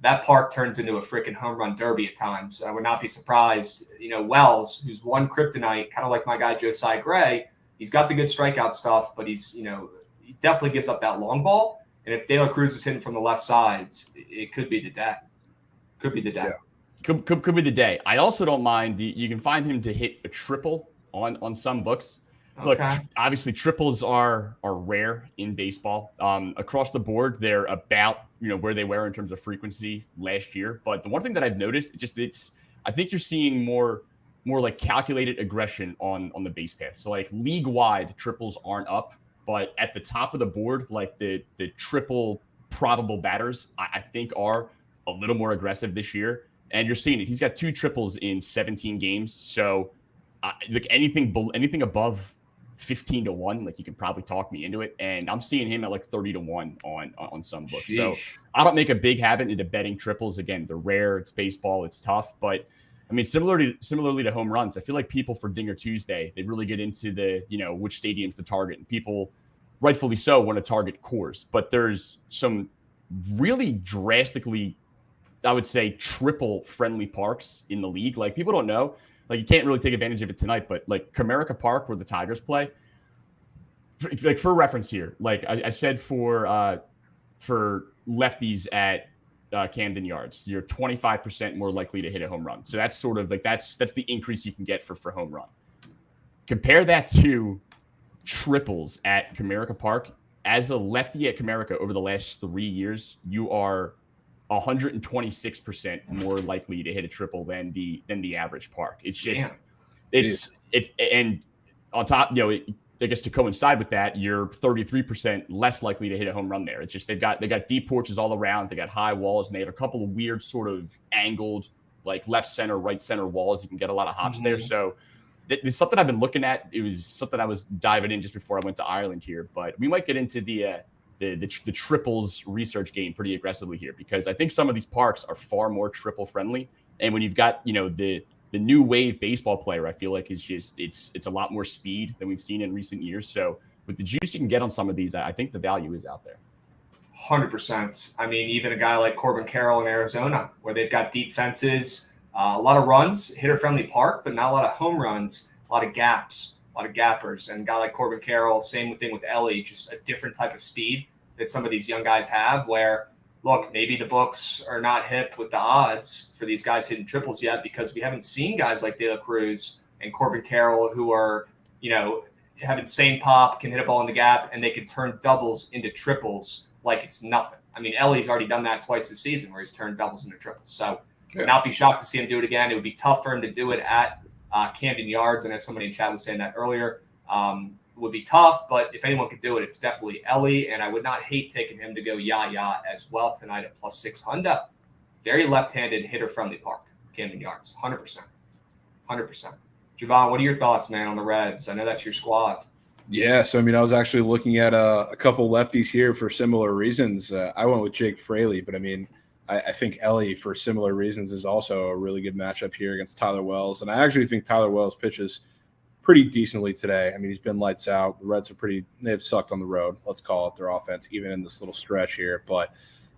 that park turns into a freaking home run derby at times. I would not be surprised. Wells, who's won kryptonite, kind of like my guy Josiah Gray, he's got the good strikeout stuff, but he's, he definitely gives up that long ball. And if De La Cruz is hitting from the left sides, it could be the day. Could be the day. Yeah. Could be the day. I also don't mind you can find him to hit a triple on some books. Look, obviously triples are rare in baseball. Across the board, they're about where they were in terms of frequency last year. But the one thing that I've noticed, I think you're seeing more like calculated aggression on the base path. So like league wide, triples aren't up, but at the top of the board, like the triple probable batters, I think are a little more aggressive this year. And you're seeing it. He's got 2 triples in 17 games. So like anything above 15-1, like you can probably talk me into it. And I'm seeing him at like 30-1 on some books. Sheesh. So I don't make a big habit into betting triples. Again, they're rare. It's baseball. It's tough. But I mean, similarly to home runs, I feel like people for Dinger Tuesday, they really get into the, which stadium's the target. And people, rightfully so, want to target cores. But there's some really drastically, I would say, triple-friendly parks in the league. Like, people don't know. Like, you can't really take advantage of it tonight, but like Comerica Park, where the Tigers play, for reference here, like I said for lefties at Camden Yards, you're 25% more likely to hit a home run. So that's sort of like that's the increase you can get for home run. Compare that to triples at Comerica Park. As a lefty at Comerica over the last 3 years, you are 126% more likely to hit a triple than the average park. It's just, it's and on top, I guess to coincide with that, you're 33% less likely to hit a home run there. It's just they got deep porches all around. They got high walls, and they have a couple of weird sort of angled, like left center, right center walls. You can get a lot of hops there. So it's something I've been looking at. It was something I was diving in just before I went to Ireland here. But we might get into the triples research game pretty aggressively here, because I think some of these parks are far more triple friendly. And when you've got, the new wave baseball player, I feel like it's a lot more speed than we've seen in recent years. So with the juice you can get on some of these, I think the value is out there. 100%. I mean, even a guy like Corbin Carroll in Arizona, where they've got deep fences, a lot of runs, hitter-friendly park, but not a lot of home runs, a lot of gaps, a lot of gappers. And a guy like Corbin Carroll, same thing with Ellie, just a different type of speed that some of these young guys have, where, look, maybe the books are not hip with the odds for these guys hitting triples yet, because we haven't seen guys like De La Cruz and Corbin Carroll who are, have insane pop, can hit a ball in the gap, and they can turn doubles into triples like it's nothing. I mean, Ellie's already done that twice this season where he's turned doubles into triples. So I would not be shocked to see him do it again. It would be tough for him to do it at Camden Yards. And as somebody in chat was saying that earlier, would be tough, but if anyone could do it, it's definitely Ellie, and I would not hate taking him to go Yaya as well tonight at plus 600. Very left-handed, hitter-friendly park, Camden Yards, 100%. 100%. Javon, what are your thoughts, man, on the Reds? I know that's your squad. Yeah, so, I was actually looking at a couple lefties here for similar reasons. I went with Jake Fraley, but, I think Ellie, for similar reasons, is also a really good matchup here against Tyler Wells, and I actually think Tyler Wells pitches pretty decently today. He's been lights out. The Reds they've sucked on the road, let's call it, their offense, even in this little stretch here. But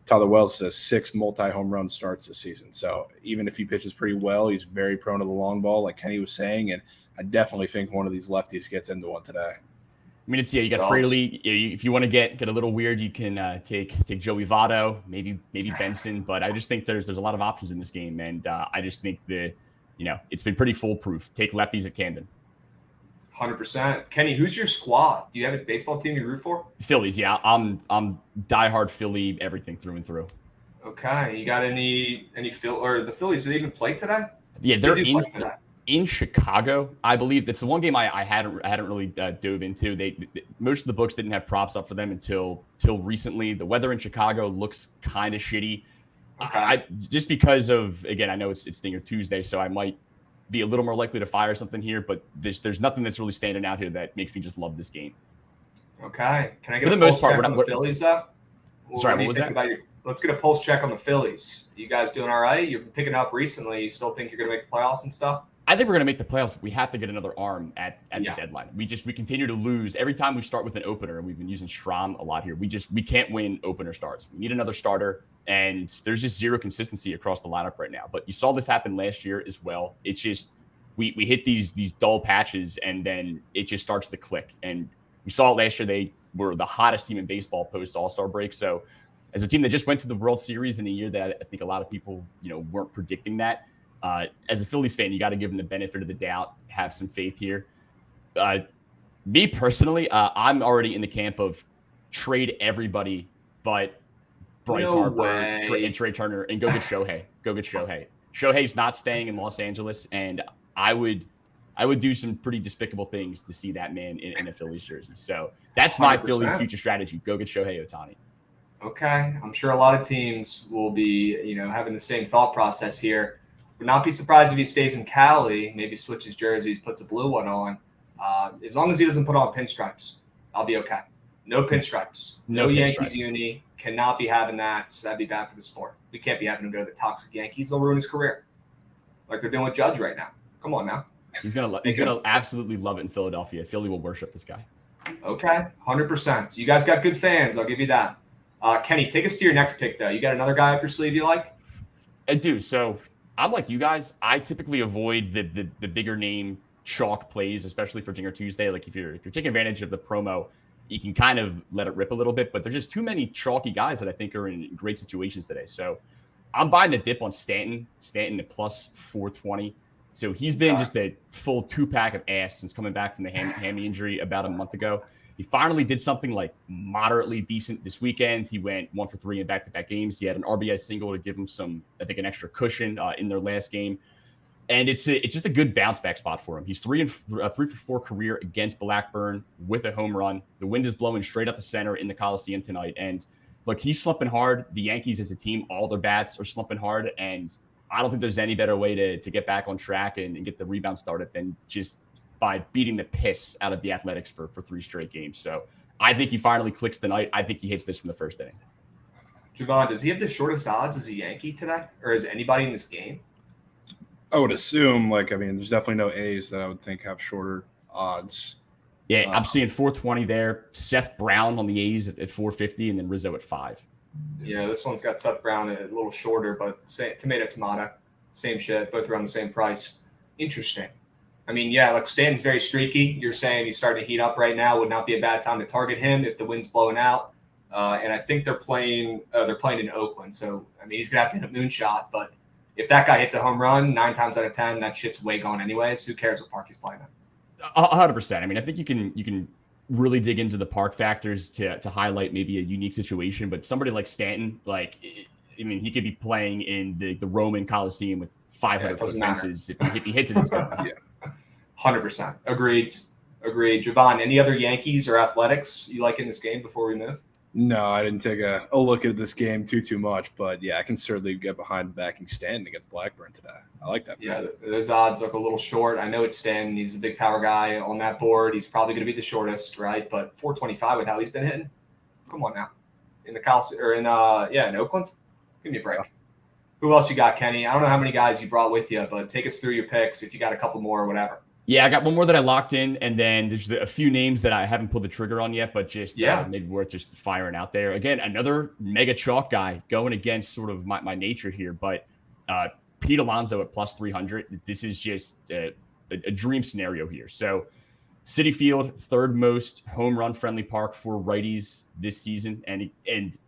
Tyler Wells has 6 multi-home run starts this season. So even if he pitches pretty well, he's very prone to the long ball, like Kenny was saying. And I definitely think one of these lefties gets into one today. You got Fraley. If you want to get a little weird, you can take Joey Votto, maybe Benson. But I just think there's a lot of options in this game. And I just think it's been pretty foolproof. Take lefties at Camden. 100%. Kenny, who's your squad? Do you have a baseball team you root for? Phillies, yeah. I'm diehard Philly, everything through and through. Okay. You got any or the Phillies, did they even play today? Yeah, they're in Chicago, I believe. That's the one game I hadn't really dove into. Most of the books didn't have props up for them until recently. The weather in Chicago looks kind of shitty. Okay. Just because of, again, I know it's Stinger Tuesday, so I might be a little more likely to fire something here, but there's nothing that's really standing out here that makes me just love this game. Okay. Can I get a pulse check on the Phillies, though? Sorry, what was that? Let's get a pulse check on the Phillies. You guys doing all right? You've been picking up recently. You still think you're going to make the playoffs and stuff? I think we're going to make the playoffs. We have to get another arm at the deadline. We continue to lose. Every time we start with an opener, and we've been using Schramm a lot here, we can't win opener starts. We need another starter, and there's just zero consistency across the lineup right now. But you saw this happen last year as well. It's just we hit these dull patches, and then it just starts to click. And We saw it last year. They were the hottest team in baseball post All-Star break. So as a team that just went to the World Series in a year that I think a lot of people, weren't predicting that. As a Phillies fan, you got to give them the benefit of the doubt, have some faith here. Me personally, I'm already in the camp of trade everybody but Bryce Harper and Trey Turner and go get Shohei. Go get Shohei. Shohei's not staying in Los Angeles, and I would do some pretty despicable things to see that man in a Phillies jersey. So that's my 100%. Phillies future strategy. Go get Shohei Ohtani. Okay. I'm sure a lot of teams will be, having the same thought process here. Would not be surprised if he stays in Cali, maybe switches jerseys, puts a blue one on. As long as he doesn't put on pinstripes, I'll be okay. No pinstripes. No Yankees uni. Cannot be having that. That'd be bad for the sport. We can't be having him go to the toxic Yankees. They'll ruin his career. Like they're doing with Judge right now. Come on now. He's gonna absolutely love it in Philadelphia. Philly will worship this guy. Okay, 100%. So you guys got good fans. I'll give you that. Kenny, take us to your next pick, though. You got another guy up your sleeve you like? I do. So I'm like you guys. I typically avoid the bigger name chalk plays, especially for Dinger Tuesday. Like if you're taking advantage of the promo, you can kind of let it rip a little bit. But there's just too many chalky guys that I think are in great situations today. So I'm buying the dip on Stanton. Stanton at plus 420. So he's been just a full 2-pack of ass since coming back from the hammy injury about a month ago. He finally did something like moderately decent this weekend. He went 1 for 3 in back-to-back games. He had an RBI single to give him an extra cushion in their last game. And it's just a good bounce back spot for him. He's 3 for 4 career against Blackburn with a home run. The wind is blowing straight up the center in the Coliseum tonight. And look, he's slumping hard. The Yankees as a team, all their bats are slumping hard. And I don't think there's any better way to get back on track and get the rebound started than just by beating the piss out of the Athletics for 3 straight games. So I think he finally clicks tonight. I think he hits this from the first inning. Javon, does he have the shortest odds as a Yankee today? Or is anybody in this game? I would assume, there's definitely no A's that I would think have shorter odds. Yeah, I'm seeing 420 there. Seth Brown on the A's at 450, and then Rizzo at 5. Yeah, this one's got Seth Brown a little shorter, but tomato, same shit, both around the same price. Interesting. I mean, yeah, look, Stanton's very streaky. You're saying he's starting to heat up right now. Would not be a bad time to target him if the wind's blowing out. And I think they're playing in Oakland. So, I mean, he's going to have to hit a moonshot. But if that guy hits a home run 9 times out of 10, that shit's way gone anyways. Who cares what park he's playing at? 100%. I mean, I think you can really dig into the park factors to highlight maybe a unique situation. But somebody like Stanton, he could be playing in the Roman Coliseum with 500 foot fences. If he hits it, it's good. Yeah. 100%. Agreed. Javon, any other Yankees or Athletics you like in this game before we move? No, I didn't take a look at this game too much, but yeah, I can certainly get behind backing Stanton against Blackburn today. I like that. Yeah, those odds look a little short. I know it's Stanton. He's a big power guy on that board. He's probably going to be the shortest, right? But 425 with how he's been hitting. Come on now. In the Coliseum or in Oakland? Give me a break. Who else you got, Kenny? I don't know how many guys you brought with you, but take us through your picks if you got a couple more or whatever. Yeah, I got one more that I locked in, and then there's a few names that I haven't pulled the trigger on yet, but just maybe worth just firing out there. Again, another mega chalk guy going against sort of my nature here, but Pete Alonso at plus 300. This is just a dream scenario here. So Citi Field, third most home run friendly park for righties this season, and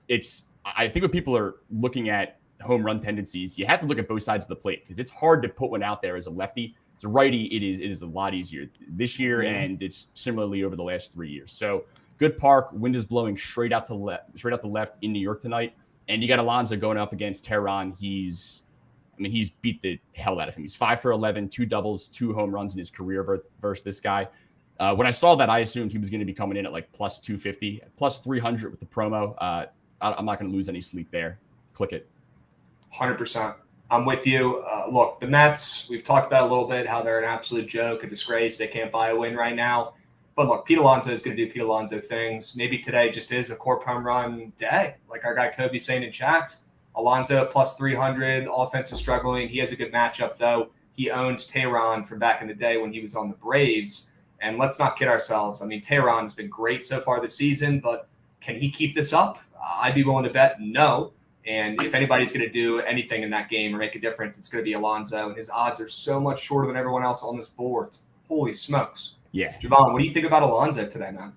it's I think when people are looking at home run tendencies, you have to look at both sides of the plate because it's hard to put one out there as a lefty. As a righty, it is a lot easier this year, and it's similarly over the last 3 years. So good park, wind is blowing straight out the left in New York tonight, and you got Alonso going up against Tehran. He's beat the hell out of him. He's 5 for 11, 2 doubles, 2 home runs in his career versus this guy. When I saw that, I assumed he was going to be coming in at like plus 250, plus 300 with the promo. I'm not going to lose any sleep there. Click it. 100%. I'm with you. Look, the Mets, we've talked about a little bit how they're an absolute joke, a disgrace. They can't buy a win right now. But look, Pete Alonso is going to do Pete Alonso things. Maybe today just is a core home run day, like our guy Kobe's saying in chat. Alonso plus 300, offense is struggling. He has a good matchup, though. He owns Tehran from back in the day when he was on the Braves. And let's not kid ourselves. I mean, Tehran has been great so far this season, but can he keep this up? I'd be willing to bet no. And if anybody's going to do anything in that game or make a difference, it's going to be Alonso. And his odds are so much shorter than everyone else on this board. Holy smokes. Yeah. Javon, what do you think about Alonso today, man?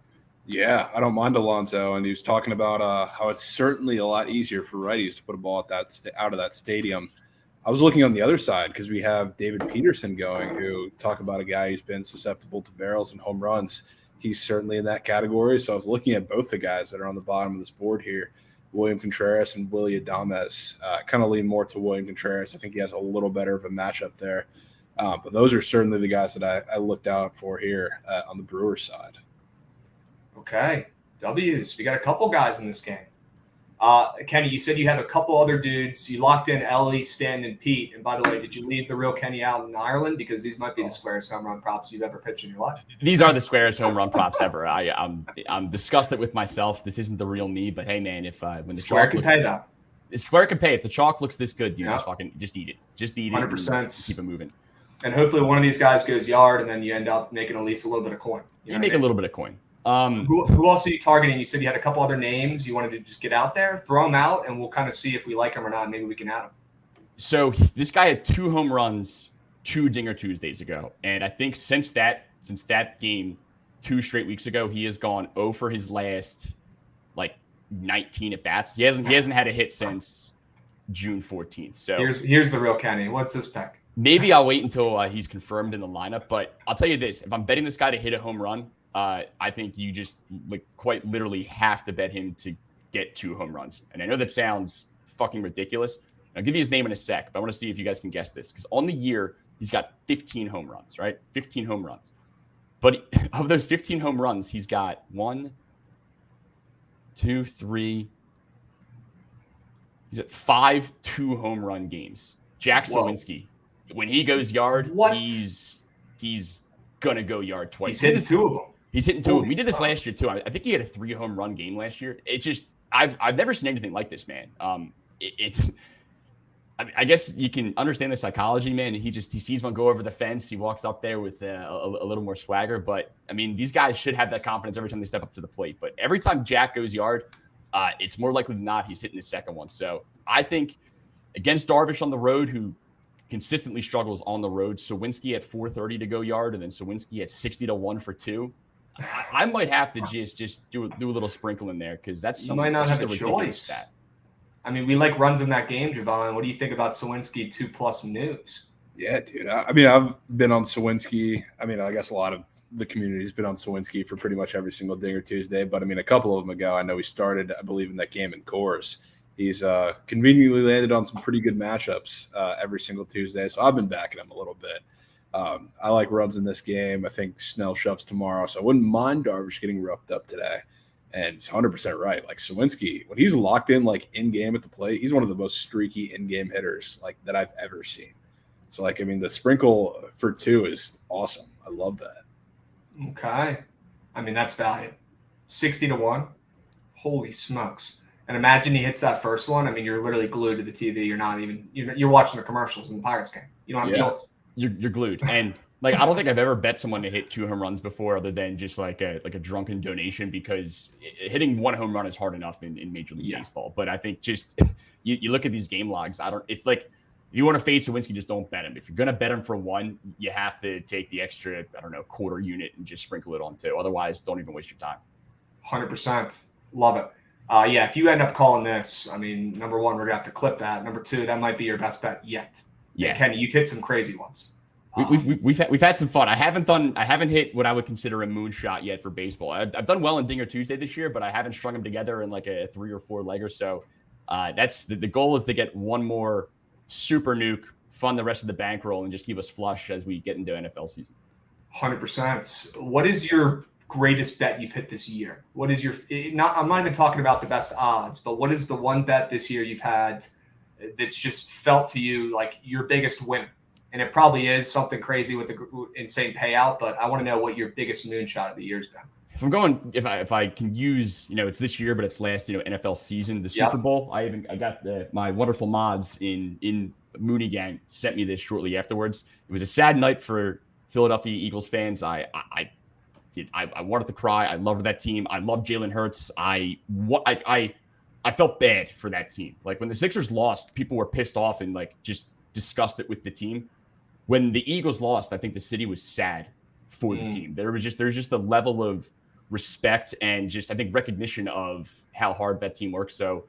Yeah, I don't mind Alonso, and he was talking about how it's certainly a lot easier for righties to put a ball at out of that stadium. I was looking on the other side because we have David Peterson going, who talk about a guy who's been susceptible to barrels and home runs. He's certainly in that category. So I was looking at both the guys that are on the bottom of this board here, William Contreras and Willy Adames. Kind of lean more to William Contreras. I think he has a little better of a matchup there. But those are certainly the guys that I looked out for here on the Brewers side. Okay. W's. We got a couple guys in this game. Kenny, you said you had a couple other dudes. You locked in Ellie, Stan, and Pete. And by the way, did you leave the real Kenny out in Ireland? Because these might be the squarest home run props you've ever pitched in your life. These are the squarest home run props ever. I'm disgusted with myself. This isn't the real me. But hey, man, if when the Square chalk can looks, pay that. Square can pay. If the chalk looks this good, dude, Yeah. just eat it. Just eat it. 100%. And keep it moving. And hopefully one of these guys goes yard, and then you end up making at least a little bit of coin. You make a little bit of coin. Who else are you targeting? You said you had a couple other names you wanted to just get out there, throw them out, and we'll kind of see if we like them or not. Maybe we can add them. So this guy had 2 home runs 2 Dinger Tuesdays ago, and I think since that game 2 straight weeks ago, he has gone 0 for his last 19 at bats. He hasn't had a hit since June 14th. So here's the real Kenny. What's this pick? maybe I'll wait until he's confirmed in the lineup. But I'll tell you this: if I'm betting this guy to hit a home run, I think you just quite literally have to bet him to get 2 home runs. And I know that sounds fucking ridiculous. I'll give you his name in a sec, but I want to see if you guys can guess this. Because on the year, he's got 15 home runs, right? 15 home runs. But of those 15 home runs, he's got 1, 2, 3. He's at 5 2-home run games. Jack Sawinski, when he goes yard, he's gonna go yard twice. He's hitting 2 of them. He's hitting 2 of them. We did this last year too. I think he had a 3 home run game last year. It just I've never seen anything like this, man. I guess you can understand the psychology, man. He sees one go over the fence. He walks up there with a little more swagger. But I mean, these guys should have that confidence every time they step up to the plate. But every time Jack goes yard, it's more likely than not he's hitting his second one. So I think against Darvish on the road, who consistently struggles on the road, Sawinski at 430 to go yard, and then Sawinski at 60-1 for 2. I might have to just do a little sprinkle in there because that's you might not have a ridiculous choice. Stat. I mean, we like runs in that game, Javon. What do you think about Sawinski 2+ news? Yeah, dude. I mean, I've been on Sawinski. I mean, I guess a lot of the community's been on Sawinski for pretty much every single Dinger Tuesday. But I mean, a couple of them ago, I know he started, I believe, in that game in Coors. He's conveniently landed on some pretty good matchups every single Tuesday. So I've been backing him a little bit. I like runs in this game. I think Snell shoves tomorrow. So I wouldn't mind Darvish getting roughed up today. And it's 100% right. Like Sawinski, when he's locked in in game at the plate, he's one of the most streaky in-game hitters that I've ever seen. So I mean, the sprinkle for 2 is awesome. I love that. Okay. I mean, that's value. 60-1. Holy smokes. And imagine he hits that first one. I mean, you're literally glued to the TV. You're watching the commercials in the Pirates game. You don't have a choice. You're glued. And I don't think I've ever bet someone to hit 2 home runs before, other than just like a drunken donation, because hitting 1 home run is hard enough in Major League Baseball. But I think just you look at these game logs. If you want to fade Sawinski, just don't bet him. If you're gonna bet him for 1, you have to take the extra quarter unit and just sprinkle it on 2. Otherwise, don't even waste your time. 100%. Love it. If you end up calling this, I mean, number 1, we're gonna have to clip that. Number 2, that might be your best bet yet. Yeah, and Kenny, you've hit some crazy ones. We've had some fun. I haven't hit what I would consider a moonshot yet for baseball. I've done well in Dinger Tuesday this year, but I haven't strung them together in a 3 or 4 legger. So that's the goal, is to get one more super nuke, fund the rest of the bankroll, and just keep us flush as we get into NFL season. 100%. What is your greatest bet you've hit this year? What is I'm not even talking about the best odds, but what is the one bet this year you've had that's just felt to you like your biggest win? And it probably is something crazy with the insane payout, but I want to know what your biggest moonshot of the year's been. If I can use, it's this year, but it's last, NFL season, the Super Bowl. I got my wonderful mods in Mooney Gang sent me this shortly afterwards. It was a sad night for Philadelphia Eagles fans. I wanted to cry. I loved that team. I love Jalen Hurts. I felt bad for that team. When the Sixers lost, people were pissed off and just disgusted with the team. When the Eagles lost, I think the city was sad for the team. There's just a level of respect and just, I think, recognition of how hard that team works. So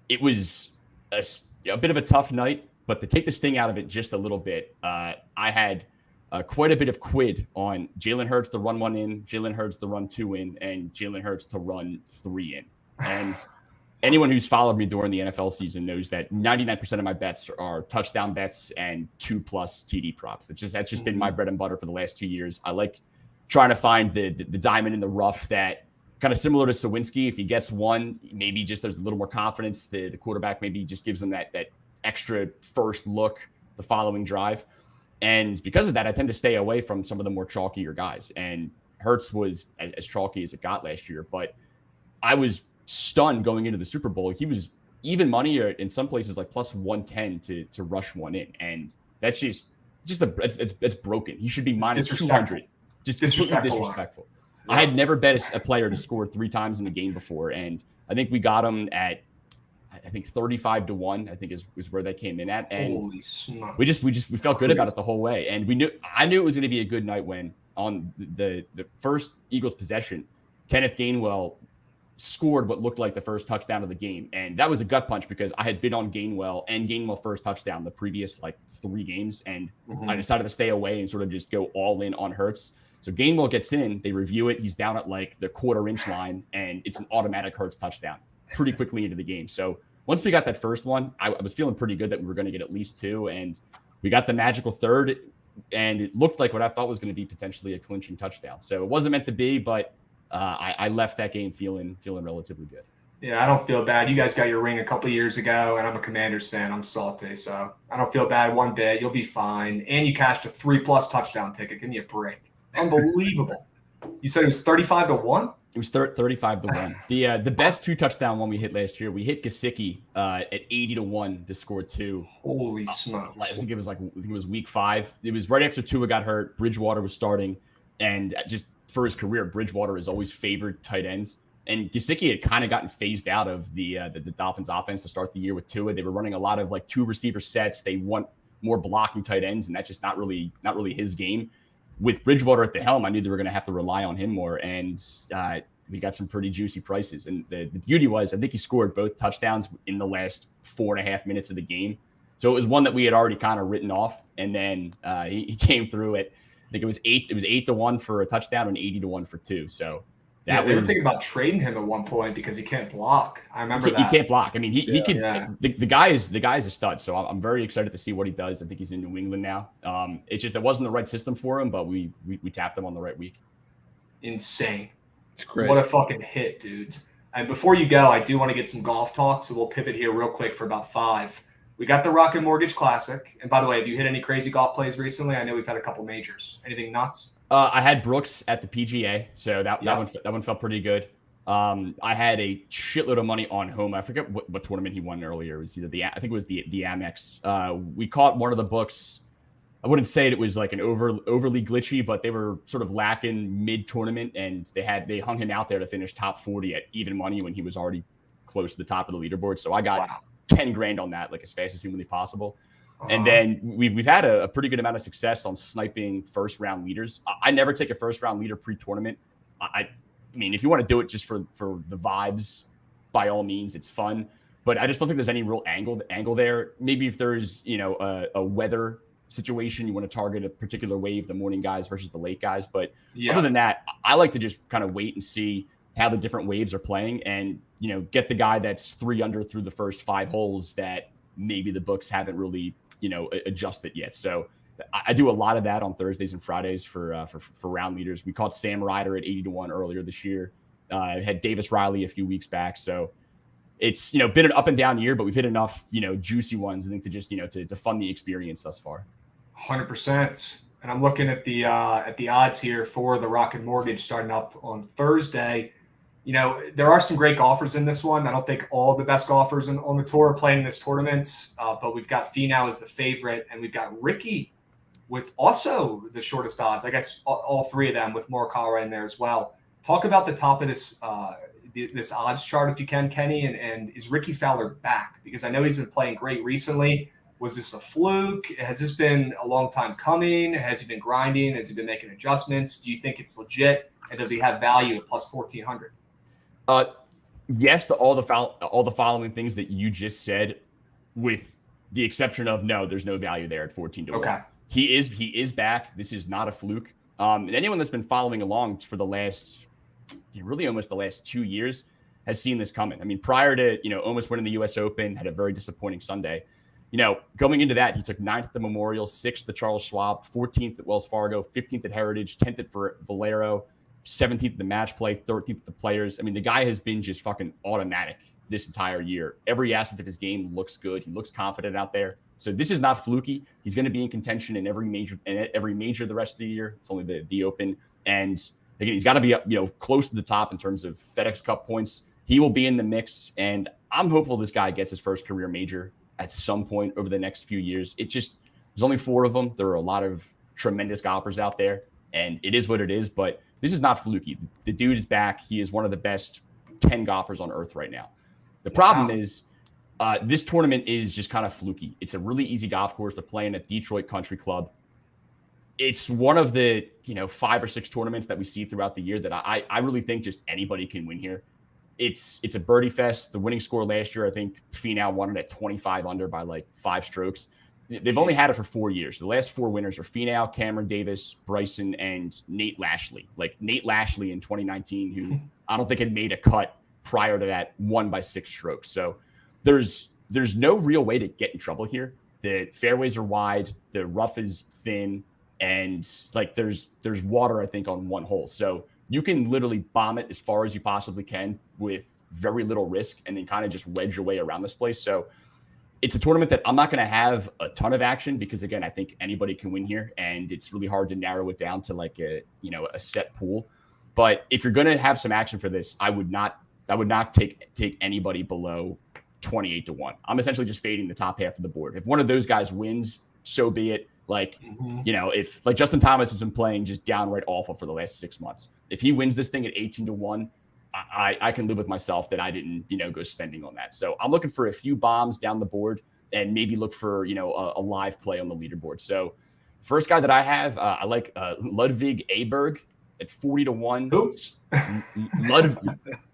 it was a bit of a tough night, but to take the sting out of it just a little bit, I had quite a bit of quid on Jalen Hurts to run 1 in, Jalen Hurts to run 2 in, and Jalen Hurts to run 3 in. And anyone who's followed me during the NFL season knows that 99% of my bets are touchdown bets and 2+ TD props. That's just been my bread and butter for the last 2 years. I like trying to find the diamond in the rough that kind of similar to Sawinski. If he gets one, maybe just there's a little more confidence. The quarterback maybe just gives him that extra first look the following drive. And because of that, I tend to stay away from some of the more chalkier guys. And Hurts was as chalky as it got last year. But I was stunned going into the Super Bowl. He was even money, or in some places like plus 110 to rush 1 in. And that's it's broken. He should be minus 200. Just completely disrespectful. Yeah. I had never bet a player to score 3 times in a game before. And I think we got him at, I think 35-1, I think is where they came in at. And holy smokes. we felt good about it the whole way. And I knew it was going to be a good night when on the first Eagles possession, Kenneth Gainwell scored what looked like the first touchdown of the game. And that was a gut punch because I had been on Gainwell and Gainwell first touchdown the previous 3 games. And I decided to stay away and sort of just go all in on Hurts. So Gainwell gets in, they review it. He's down at the 1/4-inch line, and it's an automatic Hurts touchdown pretty quickly into the game. So once we got that first one, I was feeling pretty good that we were going to get at least 2. And we got the magical third, and it looked like what I thought was going to be potentially a clinching touchdown. So it wasn't meant to be, but I left that game feeling relatively good. Yeah, I don't feel bad. You guys got your ring a couple of years ago, and I'm a Commanders fan. I'm salty, so I don't feel bad one bit. You'll be fine. And you cashed a 3+ touchdown ticket. Give me a break. Unbelievable. You said it was 35-1? It was 35-1. The best 2 touchdown one we hit last year, we hit Gesicki at 80-1 to score 2. Holy smokes. I think it was week 5. It was right after Tua got hurt. Bridgewater was starting, and just for his career, Bridgewater has always favored tight ends. And Gesicki had kind of gotten phased out of the Dolphins offense to start the year with Tua. They were running a lot of 2 receiver sets. They want more blocking tight ends, and that's just not really his game. With Bridgewater at the helm, I knew they were going to have to rely on him more, and we got some pretty juicy prices. And the beauty was, I think he scored both touchdowns in the last 4.5 minutes of the game. So it was one that we had already kind of written off, and then he came through it. I think it was 8-1 for a touchdown and 80-1 for 2. So they were thinking about trading him at one point because he can't block. I remember that. He can't block. I mean, he could. Yeah. The guy is a stud. So I'm very excited to see what he does. I think he's in New England now. It's just that wasn't the right system for him, but we tapped him on the right week. Insane. It's crazy. What a fucking hit, dudes. And before you go, I do want to get some golf talk, so we'll pivot here real quick for about 5. We got the Rocket Mortgage Classic. And by the way, have you hit any crazy golf plays recently? I know we've had a couple majors. Anything nuts? I had Brooks at the PGA, so that one felt pretty good. I had a shitload of money on home. I forget what tournament he won earlier. It was either I think it was the Amex. We caught one of the books. I wouldn't say it was an overly glitchy, but they were sort of lacking mid-tournament, and they hung him out there to finish top 40 at even money when he was already close to the top of the leaderboard. So I got 10 grand on that, as fast as humanly possible. And then we've had a pretty good amount of success on sniping first-round leaders. I never take a first-round leader pre-tournament. I mean, if you want to do it just for the vibes, by all means, it's fun. But I just don't think there's any real angle there. Maybe if there's a weather situation, you want to target a particular wave, the morning guys versus the late guys. But other than that, I like to just kind of wait and see how the different waves are playing, and get the guy that's 3 under through the first 5 holes that maybe the books haven't really adjusted yet. So I do a lot of that on Thursdays and Fridays for round leaders. We caught Sam Ryder at 80-1 earlier this year. I had Davis Riley a few weeks back. So it's been an up and down year, but we've hit enough juicy ones, I think, to just to fund the experience thus far. 100%. And I'm looking at the odds here for the Rocket Mortgage starting up on Thursday. There are some great golfers in this one. I don't think all the best golfers on the tour are playing in this tournament, but we've got Finau as the favorite, and we've got Ricky with also the shortest odds. I guess all 3 of them with Morikawa in there as well. Talk about the top of this this odds chart if you can, Kenny, and is Ricky Fowler back? Because I know he's been playing great recently. Was this a fluke? Has this been a long time coming? Has he been grinding? Has he been making adjustments? Do you think it's legit? And does he have value at plus 1,400? Yes, to all the following things that you just said, with the exception of no, there's no value there at 14 to 1. Okay. He is back. This is not a fluke. And anyone that's been following along for the last, really almost the last 2 years, has seen this coming. I mean, prior to, almost winning the U.S. Open, had a very disappointing Sunday. Going into that, he took 9th at the Memorial, 6th at Charles Schwab, 14th at Wells Fargo, 15th at Heritage, 10th at Valero, 17th at the Match Play, 13th at the Players. I mean, the guy has been just fucking automatic this entire year. Every aspect of his game looks good. He looks confident out there. So this is not fluky. He's going to be in contention in every major the rest of the year. It's only the Open. And again, he's got to be close to the top in terms of FedEx Cup points. He will be in the mix, and I'm hopeful this guy gets his first career major at some point over the next few years. There's only 4 of them. There are a lot of tremendous golfers out there, and it is what it is. But this is not fluky. The dude is back. He is one of the best 10 golfers on earth right now. The problem is this tournament is just kind of fluky. It's a really easy golf course to play in at Detroit Country Club. It's one of the 5 or 6 tournaments that we see throughout the year that I really think just anybody can win here. It's a birdie fest. The winning score last year, I think Finau won it at 25 under by like 5 strokes. They've only had it for 4 years. The last 4 winners are Finau, Cameron Davis, Bryson, and Nate Lashley. Like Nate Lashley in 2019, who I don't think had made a cut prior to that, won by 6 strokes. So there's no real way to get in trouble here. The fairways are wide, the rough is thin, and like there's water, I think, on one hole. So you can literally bomb it as far as you possibly can with very little risk and then kind of just wedge your way around this place. So it's a tournament that I'm not going to have a ton of action because, again, I think anybody can win here, and it's really hard to narrow it down to like a set pool. But if you're going to have some action for this, I would not take anybody below 28 to 1. I'm essentially just fading the top half of the board. If one of those guys wins, so be it. Like, if like Justin Thomas has been playing just downright awful for the last 6 months, if he wins this thing at 18 to 1, I can live with myself that I didn't, go spending on that. So I'm looking for a few bombs down the board and maybe look for, a live play on the leaderboard. So first guy that I have, I like Ludvig Aberg at 40 to 1.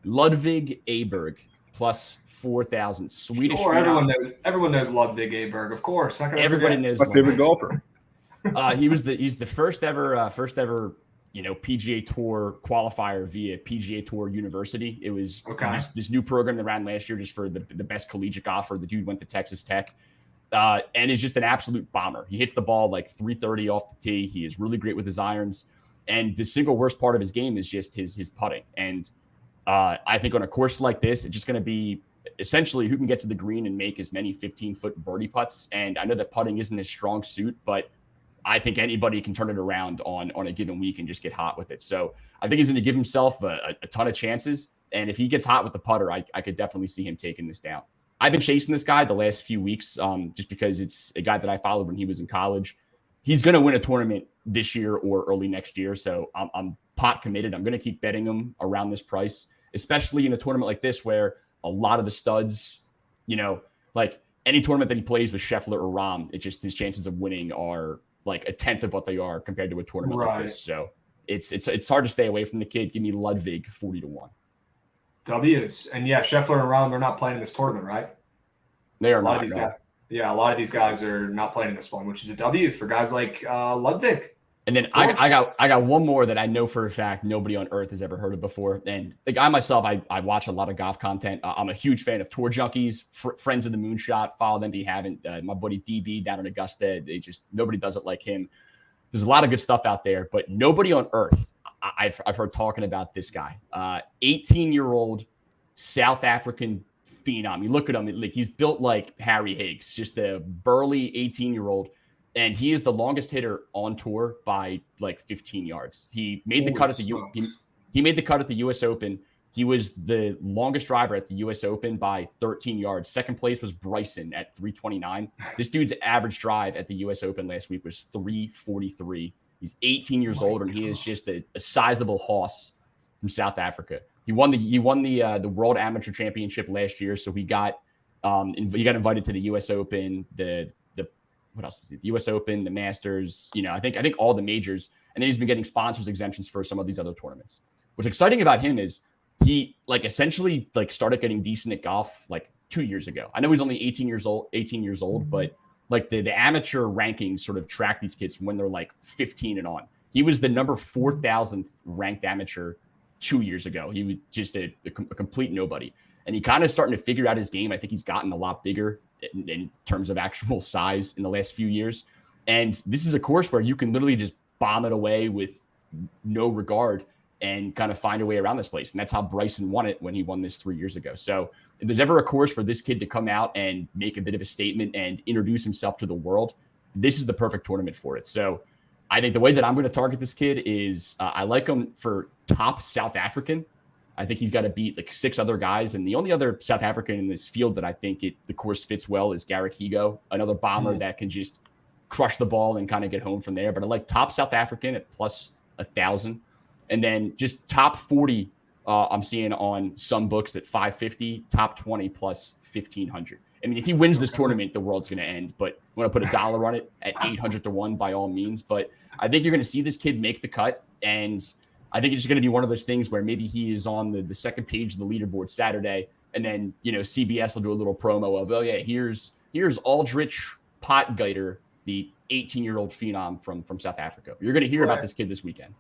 Ludvig Aberg plus 4,000. Swedish. Sure, everyone knows Ludvig Aberg, of course. Everybody knows. My favorite golfer. He's the first ever PGA Tour qualifier via PGA Tour University. It was this new program that ran last year just for the best collegiate golfer. The dude went to Texas Tech and is just an absolute bomber. He hits the ball like 330 off the tee. He is really great with his irons. And the single worst part of his game is just his putting. And I think on a course like this, it's just going to be essentially who can get to the green and make as many 15-foot birdie putts. And I know that putting isn't his strong suit, but I think anybody can turn it around on a given week and just get hot with it. So I think he's going to give himself a ton of chances. And if he gets hot with the putter, I could definitely see him taking this down. I've been chasing this guy the last few weeks just because it's a guy that I followed when he was in college. He's going to win a tournament this year or early next year. So I'm pot committed. I'm going to keep betting him around this price, especially in a tournament like this where a lot of the studs, like any tournament that he plays with Scheffler or Rahm, it's just his chances of winning are like a tenth of what they are compared to a tournament like this. So it's hard to stay away from the kid. Give me Ludvig 40 to 1. W's. And yeah, Scheffler and Rahm, they're not playing in this tournament, right? They are a lot not. Of these guys, a lot of these guys are not playing in this one, which is a W for guys like Ludvig. And then I got one more that I know for a fact nobody on earth has ever heard of before. And like I myself, I watch a lot of golf content. I'm a huge fan of Tour Junkies, Friends of the Moonshot. Follow them if you haven't. My buddy DB down in Augusta, nobody does it like him. There's a lot of good stuff out there, but nobody on earth I've heard talking about this guy. 18-year-old South African phenom. You look at him, like he's built like Harry Higgs, just a burly 18-year-old. And he is the longest hitter on tour by like 15 yards. He made the cut at he made the cut at the U.S. Open. He was the longest driver at the U.S. Open by 13 yards. Second place was Bryson at 329. This dude's average drive at the U.S. Open last week was 343. He's 18 years old, and he is just a sizable hoss from South Africa. He won the World Amateur Championship last year, so he got invited to the U.S. Open, what else was it? The U.S. Open, the Masters, I think all the majors. And then he's been getting sponsors exemptions for some of these other tournaments. What's exciting about him is he essentially started getting decent at golf 2 years ago. I know he's only 18 years old, but the amateur rankings sort of track these kids from when they're 15 and on. He was the number 4,000th ranked amateur 2 years ago. He was just a complete nobody. And he kind of starting to figure out his game. I think he's gotten a lot bigger in terms of actual size in the last few years. And this is a course where you can literally just bomb it away with no regard and kind of find a way around this place. And that's how Bryson won it when he won this 3 years ago. So if there's ever a course for this kid to come out and make a bit of a statement and introduce himself to the world, this is the perfect tournament for it. So I think the way that I'm going to target this kid is I like him for top South African. I think he's got to beat 6 other guys. And the only other South African in this field that I think the course fits well is Garrick Higo, another bomber that can just crush the ball and kind of get home from there. But I like top South African at plus 1,000. And then just top 40, I'm seeing on some books at 550, top 20 plus 1,500. I mean, if he wins this tournament, the world's going to end. But I'm going to put $1 on it at 800 to 1 by all means. But I think you're going to see this kid make the cut. And I think it's going to be one of those things where maybe he is on the second page of the leaderboard Saturday. And then, CBS will do a little promo of, oh, yeah, here's Aldrich Potgieter, the 18-year-old phenom from South Africa. You're going to hear about this kid this weekend.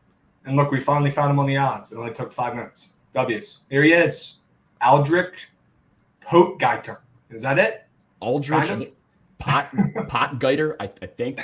And look, we finally found him on the odds. It only took 5 minutes. W's. Here he is. Aldrich Potgieter. Is that it? Aldrich Potgieter, I think.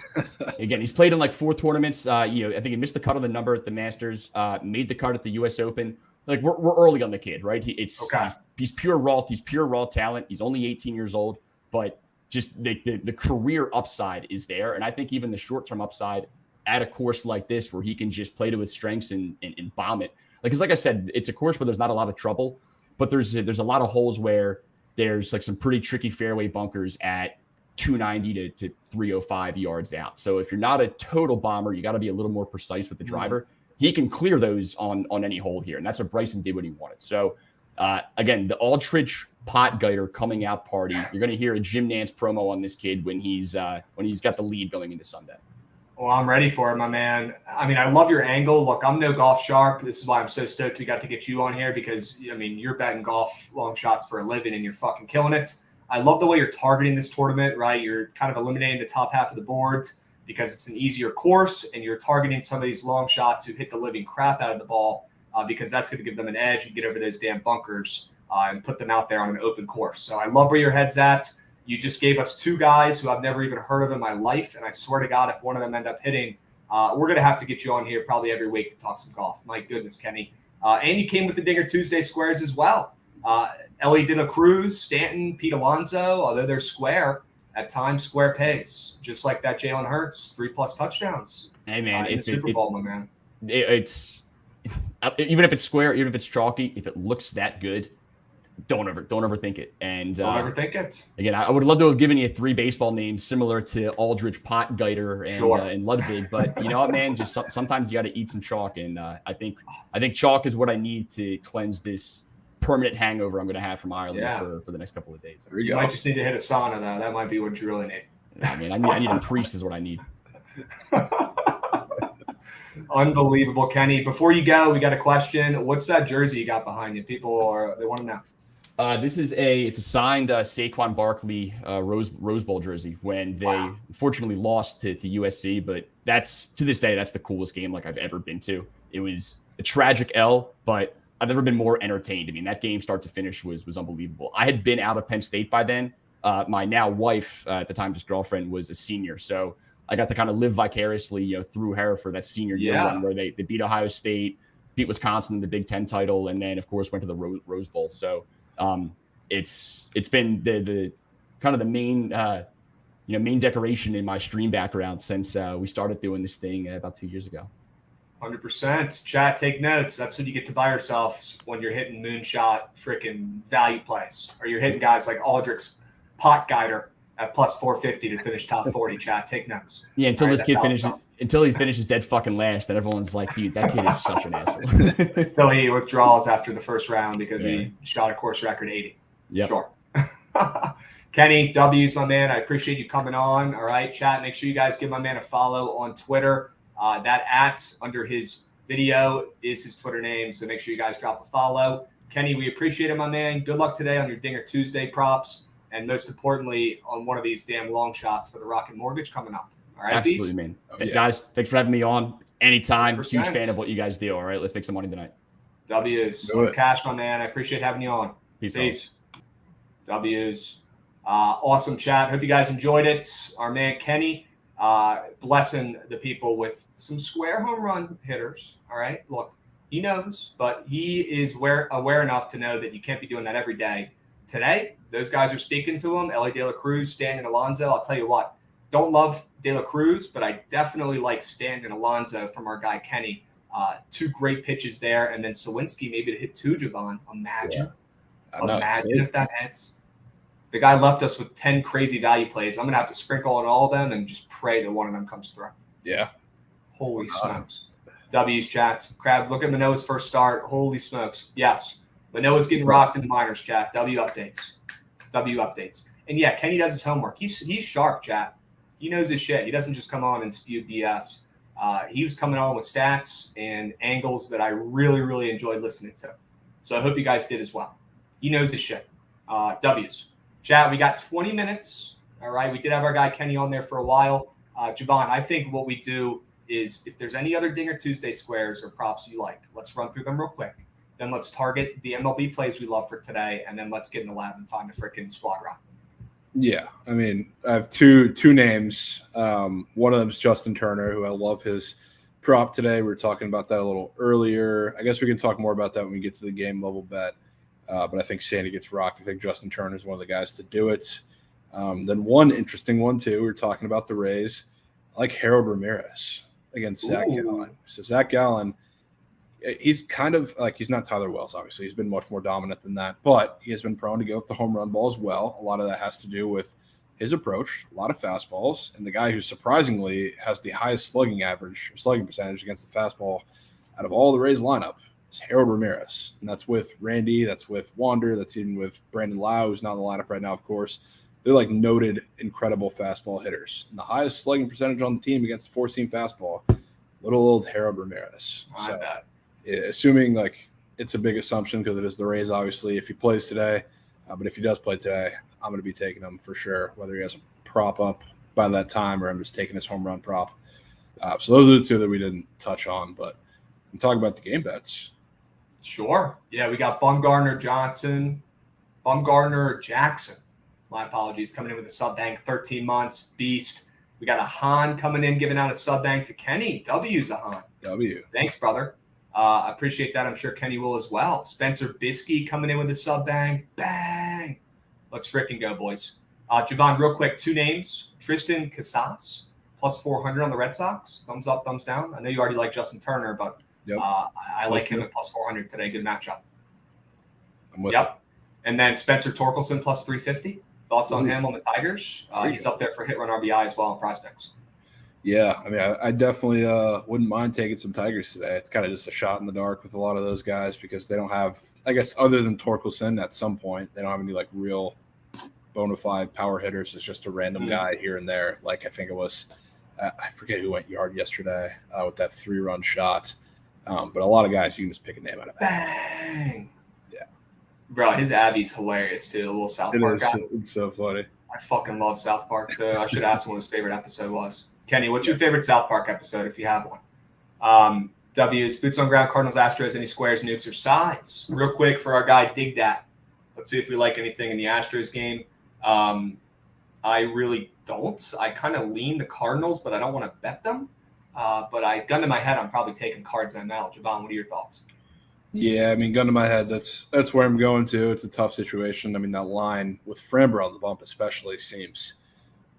Again, he's played in 4 tournaments. I think he missed the cut on the number at the Masters, made the cut at the U.S. Open. We're early on the kid, right? He's pure raw. He's pure raw talent. He's only 18 years old, but just the career upside is there. And I think even the short-term upside at a course like this where he can just play to his strengths and bomb it. Because like I said, it's a course where there's not a lot of trouble, but there's a lot of holes where there's some pretty tricky fairway bunkers at 290 to 305 yards out. So if you're not a total bomber, you got to be a little more precise with the driver. He can clear those on any hole here. And that's what Bryson did when he wanted. So again, the Aldrich Potgieter coming out party. You're going to hear a Jim Nantz promo on this kid when he's got the lead going into Sunday. Well, I'm ready for it, my man. I mean, I love your angle. Look, I'm no golf sharp. This is why I'm so stoked we got to get you on here because, you're betting golf long shots for a living and you're fucking killing it. I love the way you're targeting this tournament, right? You're kind of eliminating the top half of the board because it's an easier course and you're targeting some of these long shots who hit the living crap out of the ball because that's going to give them an edge and get over those damn bunkers and put them out there on an open course. So I love where your head's at. You just gave us 2 guys who I've never even heard of in my life. And I swear to God, if one of them end up hitting, we're going to have to get you on here probably every week to talk some golf. My goodness, Kenny. And you came with the Dinger Tuesday squares as well. Ellie De La Cruz, Stanton, Pete Alonso, although they're square, at times square pays. Just like that Jalen Hurts, 3+ touchdowns. Hey, man. In the Super Bowl, my man. It's even if it's square, even if it's chalky, if it looks that good, don't overthink it. And don't overthink it. Again, I would love to have given you 3 baseball names similar to Aldrich Potgieter and Ludwig, but you know what, man? Just sometimes you got to eat some chalk, and I think chalk is what I need to cleanse this permanent hangover I'm going to have from Ireland for the next couple of days. You might just need to hit a sauna, though. That might be what you really need. I mean, I need a priest is what I need. Unbelievable, Kenny. Before you go, we got a question. What's that jersey you got behind you? They want to know. It's a signed Saquon Barkley Rose Bowl jersey when they unfortunately lost to USC, but that's to this day that's the coolest game I've ever been to. It was a tragic L, but I've never been more entertained. I mean, that game start to finish was unbelievable. I had been out of Penn State by then. My now wife, at the time just girlfriend, was a senior, so I got to kind of live vicariously through her for that senior year run where they beat Ohio State, beat Wisconsin in the Big Ten title, and then of course went to the Rose Bowl. So it's been the kind of the main main decoration in my stream background since we started doing this thing about 2 years ago. 100%. Chat, take notes. That's what you get to buy yourself when you're hitting moonshot freaking value plays, or you're hitting guys like Aldrich Potgieter at plus 450 to finish top 40. Chat, take notes. Yeah, until this kid finishes. Until he finishes dead fucking last, then everyone's like, dude, that kid is such an asshole. Until he withdraws after the first round because he shot a course record 80. Yeah. Sure. Kenny, W's, my man. I appreciate you coming on. All right, chat. Make sure you guys give my man a follow on Twitter. That at under his video is his Twitter name, so make sure you guys drop a follow. Kenny, we appreciate it, my man. Good luck today on your Dinger Tuesday props, and most importantly, on one of these damn long shots for the Rocket Mortgage coming up. All right, Absolutely, Beast? man. Yeah. Guys, thanks for having me on. Anytime. 100%. Huge fan of what you guys do. All right, let's make some money tonight. W's. Do Let's it. cash, my man. I appreciate having you on. Peace. fellas. Peace. W's. Awesome chat. Hope you guys enjoyed it. Our man Kenny blessing the people with some square home run hitters. All right. Look, he knows, but he is aware enough to know that you can't be doing that every day. Today, those guys are speaking to him. Elly De La Cruz, Stan, and Alonso. I'll tell you what, don't love De La Cruz, but I definitely like Stan and Alonso from our guy Kenny. Two great pitches there, and then Sawinski maybe to hit two, Javon. Imagine. I know, it's Imagine great. if that hits. The guy left us with 10 crazy value plays. I'm going to have to sprinkle on all of them and just pray that one of them comes through. Yeah. Holy smokes. W's chat. Crab, look at Manoah's first start. Holy smokes. Yes. Manoah's getting rocked in the minors, chat. W updates. And yeah, Kenny does his homework. He's sharp, chat. He knows his shit. He doesn't just come on and spew BS. He was coming on with stats and angles that I really, really enjoyed listening to. So I hope you guys did as well. He knows his shit. W's. Chat, we got 20 minutes. All right. We did have our guy Kenny on there for a while. Javon, I think what we do is if there's any other Dinger Tuesday squares or props you like, let's run through them real quick. Then let's target the MLB plays we love for today, and then let's get in the lab and find a freaking squad rock. Yeah, I mean, I have two names. One of them is Justin Turner, who I love his prop today. We were talking about that a little earlier. I guess we can talk more about that when we get to the game level bet. But I think Sandy gets rocked. I think Justin Turner is one of the guys to do it. Then one interesting one, too. We were talking about the Rays. I like Harold Ramirez against Zach Gallen. So Zach Gallen, he's kind of like, he's not Tyler Wells, obviously. He's been much more dominant than that. But he has been prone to go with the home run ball as well. A lot of that has to do with his approach, a lot of fastballs. And the guy who surprisingly has the highest slugging percentage against the fastball out of all the Rays lineup is Harold Ramirez. And that's with Randy, that's with Wander, that's even with Brandon Lau, who's not in the lineup right now, of course. They're like noted, incredible fastball hitters. And the highest slugging percentage on the team against the four-seam fastball, little old Harold Ramirez. I bet. Assuming like it's a big assumption because it is the Rays, obviously, if he plays today. But if he does play today, I'm going to be taking him for sure, whether he has a prop up by that time or I'm just taking his home run prop. So those are the two that we didn't touch on. But we can talk about the game bets. Sure. Yeah, we got Jackson. My apologies. Coming in with a sub bank, 13 months, beast. We got a Han coming in, giving out a sub bank to Kenny. W's a Han. W. Thanks, brother. I appreciate that. I'm sure Kenny will as well. Spencer Biskey coming in with a sub bang. Bang. Let's freaking go, boys. Javon, real quick, two names. Tristan Casas, plus 400 on the Red Sox. Thumbs up, thumbs down. I know you already like Justin Turner, but Yep. I like him at plus 400 today. Good matchup. I'm with it. And then Spencer Torkelson, plus 350. Thoughts on him on the Tigers? He's up there for hit run RBI as well in prospects. Yeah, I mean, I definitely wouldn't mind taking some Tigers today. It's kind of just a shot in the dark with a lot of those guys because they don't have, I guess, other than Torkelson at some point, they don't have any like real bona fide power hitters. It's just a random guy here and there. Like I think it was, I forget who went yard yesterday with that 3-run shot. But a lot of guys, you can just pick a name out of that. Bang. Yeah. Bro, his Abby's hilarious too. A little South Park guy. It's so funny. I fucking love South Park too. I should ask him what his favorite episode was. Kenny, what's your favorite South Park episode if you have one? W's, boots on ground, Cardinals, Astros, any squares, nukes, or sides? Real quick for our guy, Dig Dat. Let's see if we like anything in the Astros game. I really don't. I kind of lean the Cardinals, but I don't want to bet them. But gun to my head, I'm probably taking Cards NL. Javon, what are your thoughts? Yeah, I mean, gun to my head, that's where I'm going to. It's a tough situation. I mean, that line with Framber on the bump especially seems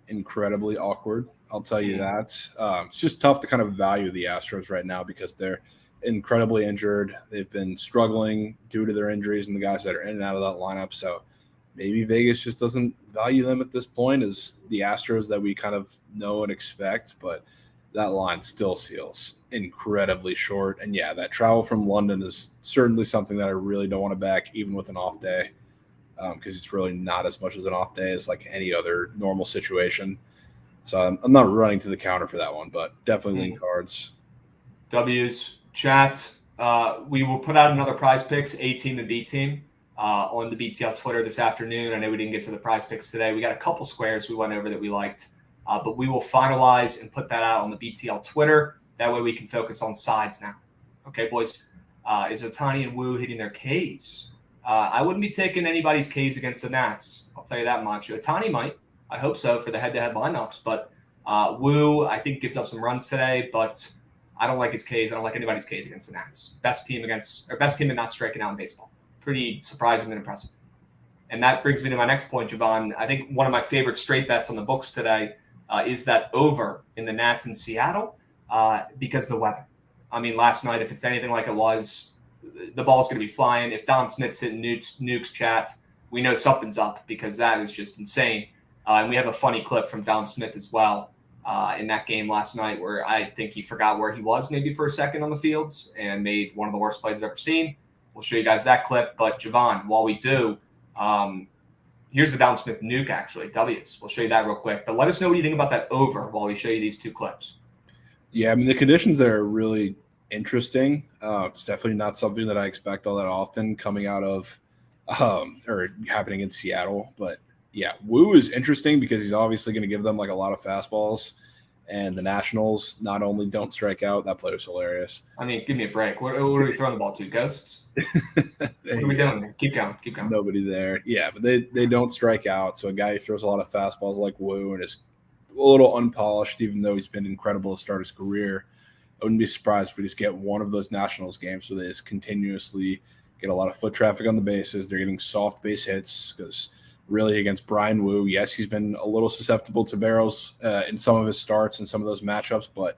incredibly awkward. I'll tell you that. It's just tough to kind of value the Astros right now because they're incredibly injured. They've been struggling due to their injuries and the guys that are in and out of that lineup. So maybe Vegas just doesn't value them at this point as the Astros that we kind of know and expect. But that line still feels incredibly short. And yeah, that travel from London is certainly something that I really don't want to back, even with an off day, because it's really not as much as an off day as like any other normal situation. So I'm not running to the counter for that one, but definitely lean Cards. W's. Chat. We will put out another Prize Picks A team and B team on the BTL Twitter this afternoon. I know we didn't get to the Prize Picks today. We got a couple squares we went over that we liked, but we will finalize and put that out on the BTL Twitter. That way we can focus on sides now. Okay, boys. Is Ohtani and Wu hitting their Ks? I wouldn't be taking anybody's Ks against the Nats. I'll tell you that much. Ohtani might. I hope so for the head-to-head lineups. But Wu, I think, gives up some runs today. But I don't like his Ks. I don't like anybody's Ks against the Nats. Best team in not striking out in baseball. Pretty surprising and impressive. And that brings me to my next point, Javon. I think one of my favorite straight bets on the books today is that over in the Nats in Seattle because of the weather. I mean, last night, if it's anything like it was, the ball's going to be flying. If Don Smith's hitting nukes chat, we know something's up because that is just insane. And we have a funny clip from Don Smith as well in that game last night where I think he forgot where he was maybe for a second on the fields and made one of the worst plays I've ever seen. We'll show you guys that clip. But, Javon, while we do, here's the Don Smith nuke, actually, W's. We'll show you that real quick. But let us know what you think about that over while we show you these two clips. Yeah, I mean, the conditions there are really interesting. It's definitely not something that I expect all that often coming out of or happening in Seattle. But, yeah, Wu is interesting because he's obviously going to give them like a lot of fastballs. And the Nationals not only don't strike out, that play was hilarious. I mean, give me a break. What are we throwing the ball to? Ghosts? What are we doing? Keep going. Nobody there. Yeah, but they don't strike out. So a guy who throws a lot of fastballs like Wu and is a little unpolished, even though he's been incredible to start his career, I wouldn't be surprised if we just get one of those Nationals games where they just continuously get a lot of foot traffic on the bases. They're getting soft base hits because really against Brian Wu, yes, he's been a little susceptible to barrels in some of his starts and some of those matchups, but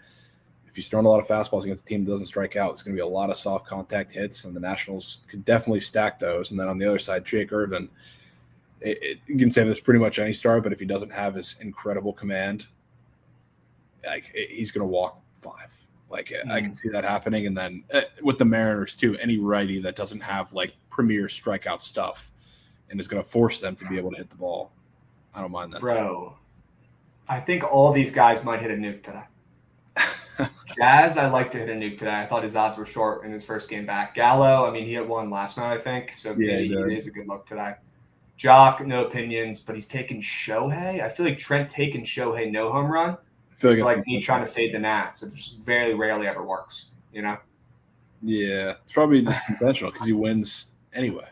if he's throwing a lot of fastballs against a team that doesn't strike out, it's going to be a lot of soft contact hits, and the Nationals could definitely stack those. And then on the other side, Jake Irvin, you can say this pretty much any start, but if he doesn't have his incredible command, he's going to walk 5. I can see that happening. And then with the Mariners too, any righty that doesn't have like premier strikeout stuff and is going to force them to be able to hit the ball, I don't mind that. Bro, I think all these guys might hit a nuke today. Jazz, I like to hit a nuke today. I thought his odds were short in his first game back. Gallo, I mean, he hit one last night, I think, so maybe it is a good look today. Jock, no opinions, but he's taking Shohei. I feel like Trent taking Shohei no home run. It's like me trying to fade the Nats. It just very rarely ever works, you know? Yeah, it's probably just intentional because he wins anyway.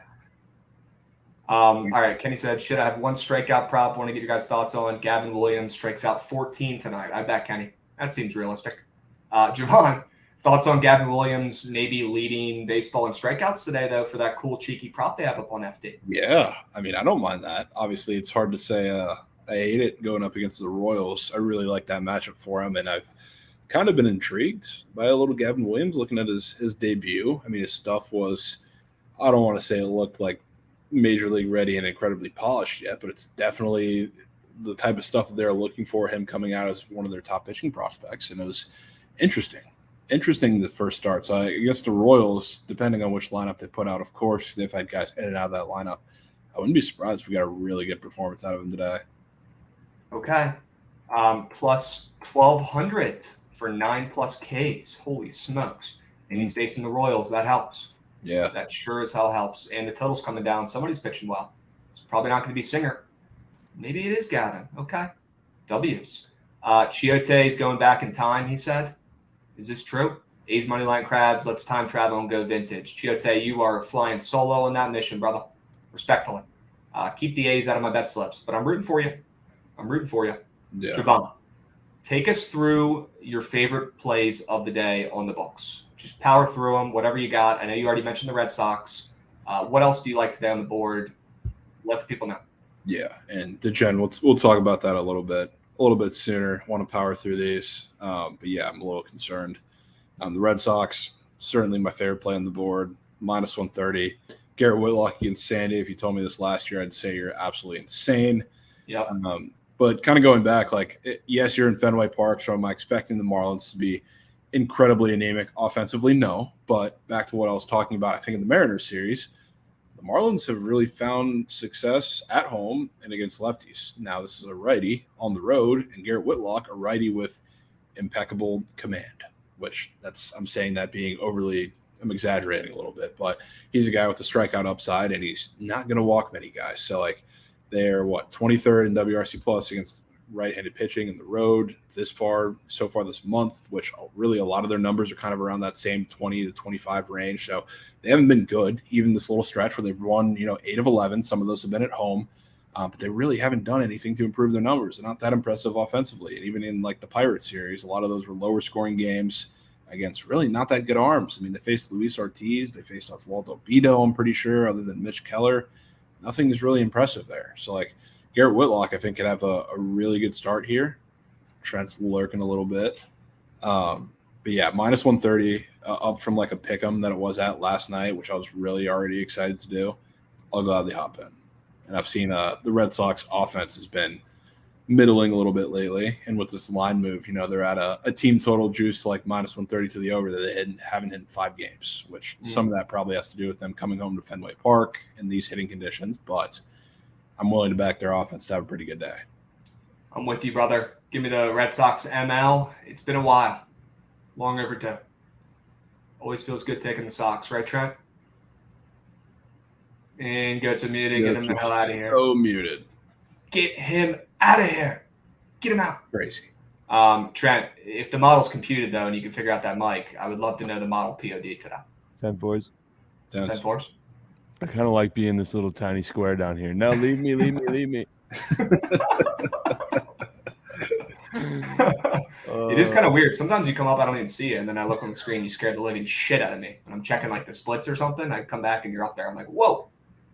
All right, Kenny said, should I have one strikeout prop? Want to get your guys' thoughts on Gavin Williams strikes out 14 tonight. I bet, Kenny. That seems realistic. Javon, thoughts on Gavin Williams maybe leading baseball in strikeouts today, though, for that cool, cheeky prop they have up on FD? Yeah, I mean, I don't mind that. Obviously, it's hard to say I hate it going up against the Royals. I really like that matchup for him, and I've kind of been intrigued by a little Gavin Williams looking at his debut. I mean, his stuff was, I don't want to say it looked like major league ready and incredibly polished yet, but it's definitely the type of stuff that they're looking for him coming out as one of their top pitching prospects. And it was interesting the first start. So I guess the Royals, depending on which lineup they put out, of course, they've had guys in and out of that lineup. I wouldn't be surprised if we got a really good performance out of him today. Okay. Plus 1,200 for 9+ Ks. Holy smokes. And he's facing the Royals. That helps. Yeah. That sure as hell helps. And the total's coming down. Somebody's pitching well. It's probably not going to be Singer. Maybe it is Gavin. Okay. W's. Chiote's going back in time, he said. Is this true? A's Moneyline Crabs, let's time travel and go vintage. Chiote, you are flying solo on that mission, brother. Respectfully. Keep the A's out of my bet slips. But I'm rooting for you. Yeah. Javon, take us through your favorite plays of the day on the books. Just power through them, whatever you got. I know you already mentioned the Red Sox. What else do you like today on the board? Let the people know. Yeah, and DeGen, we'll talk about that a little bit sooner. Want to power through these, but yeah, I'm a little concerned. The Red Sox, certainly my favorite play on the board, -130. Garrett Whitlock against Sandy. If you told me this last year, I'd say you're absolutely insane. Yeah. But kind of going back, yes, you're in Fenway Park, so am I expecting the Marlins to be incredibly anemic offensively? No. But back to what I was talking about, I think in the Mariners series, the Marlins have really found success at home and against lefties. Now, this is a righty on the road, and Garrett Whitlock, a righty with impeccable command, which I'm saying that being overly, I'm exaggerating a little bit, but he's a guy with a strikeout upside, and he's not going to walk many guys. So, like, they're 23rd in WRC plus against right-handed pitching in the road so far this month, which really a lot of their numbers are kind of around that same 20 to 25 range. So they haven't been good, even this little stretch where they've won, 8 of 11. Some of those have been at home, but they really haven't done anything to improve their numbers. They're not that impressive offensively. And even in like the Pirates series, a lot of those were lower scoring games against really not that good arms. I mean, they faced Luis Ortiz, they faced Oswaldo Bido, I'm pretty sure, other than Mitch Keller. Nothing is really impressive there. So like, Garrett Whitlock, I think, could have a really good start here. Trent's lurking a little bit. But yeah, minus 130, up from like a pick 'em that it was at last night, which I was really already excited to do. I'll gladly hop in. And I've seen the Red Sox offense has been middling a little bit lately. And with this line move, they're at a team total juice to like minus 130 to the over that they haven't hit in 5 games, which some of that probably has to do with them coming home to Fenway Park in these hitting conditions. But I'm willing to back their offense to have a pretty good day. I'm with you, brother. Give me the Red Sox ML. It's been a while. Long overdue. Always feels good taking the Sox, right, Trent? And go to muted. Get him the hell out of here. So muted. Get him out of here. Get him out. Crazy. Trent, if the model's computed, though, and you can figure out that mic, I would love to know the model POD today. 10-4s. 10-4s? I kind of like being this little tiny square down here. No, leave me. It is kind of weird. Sometimes you come up, I don't even see you, and then I look on the screen, you scared the living shit out of me. And I'm checking like the splits or something. I come back and you're up there. I'm like, whoa,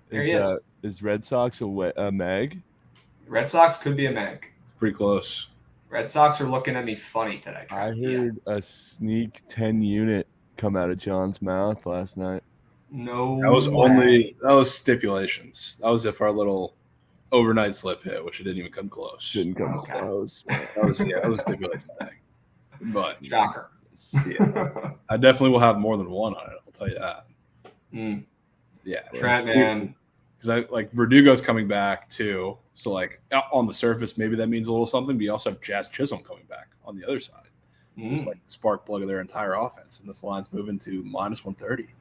there he is. Is Red Sox a Meg? Red Sox could be a Meg. It's pretty close. Red Sox are looking at me funny today, Trent. I heard a sneak 10 unit come out of John's mouth last night. No, that was stipulations. That was if our little overnight slip hit, which it didn't even come close. Didn't come close. That was a stipulation thing. But shocker. Yeah, I definitely will have more than one on it. I'll tell you that. Yeah, Trent, man. Because Verdugo's coming back too. So like on the surface, maybe that means a little something. But you also have Jazz Chisholm coming back on the other side. It's like the spark plug of their entire offense, and this line's moving to minus 130.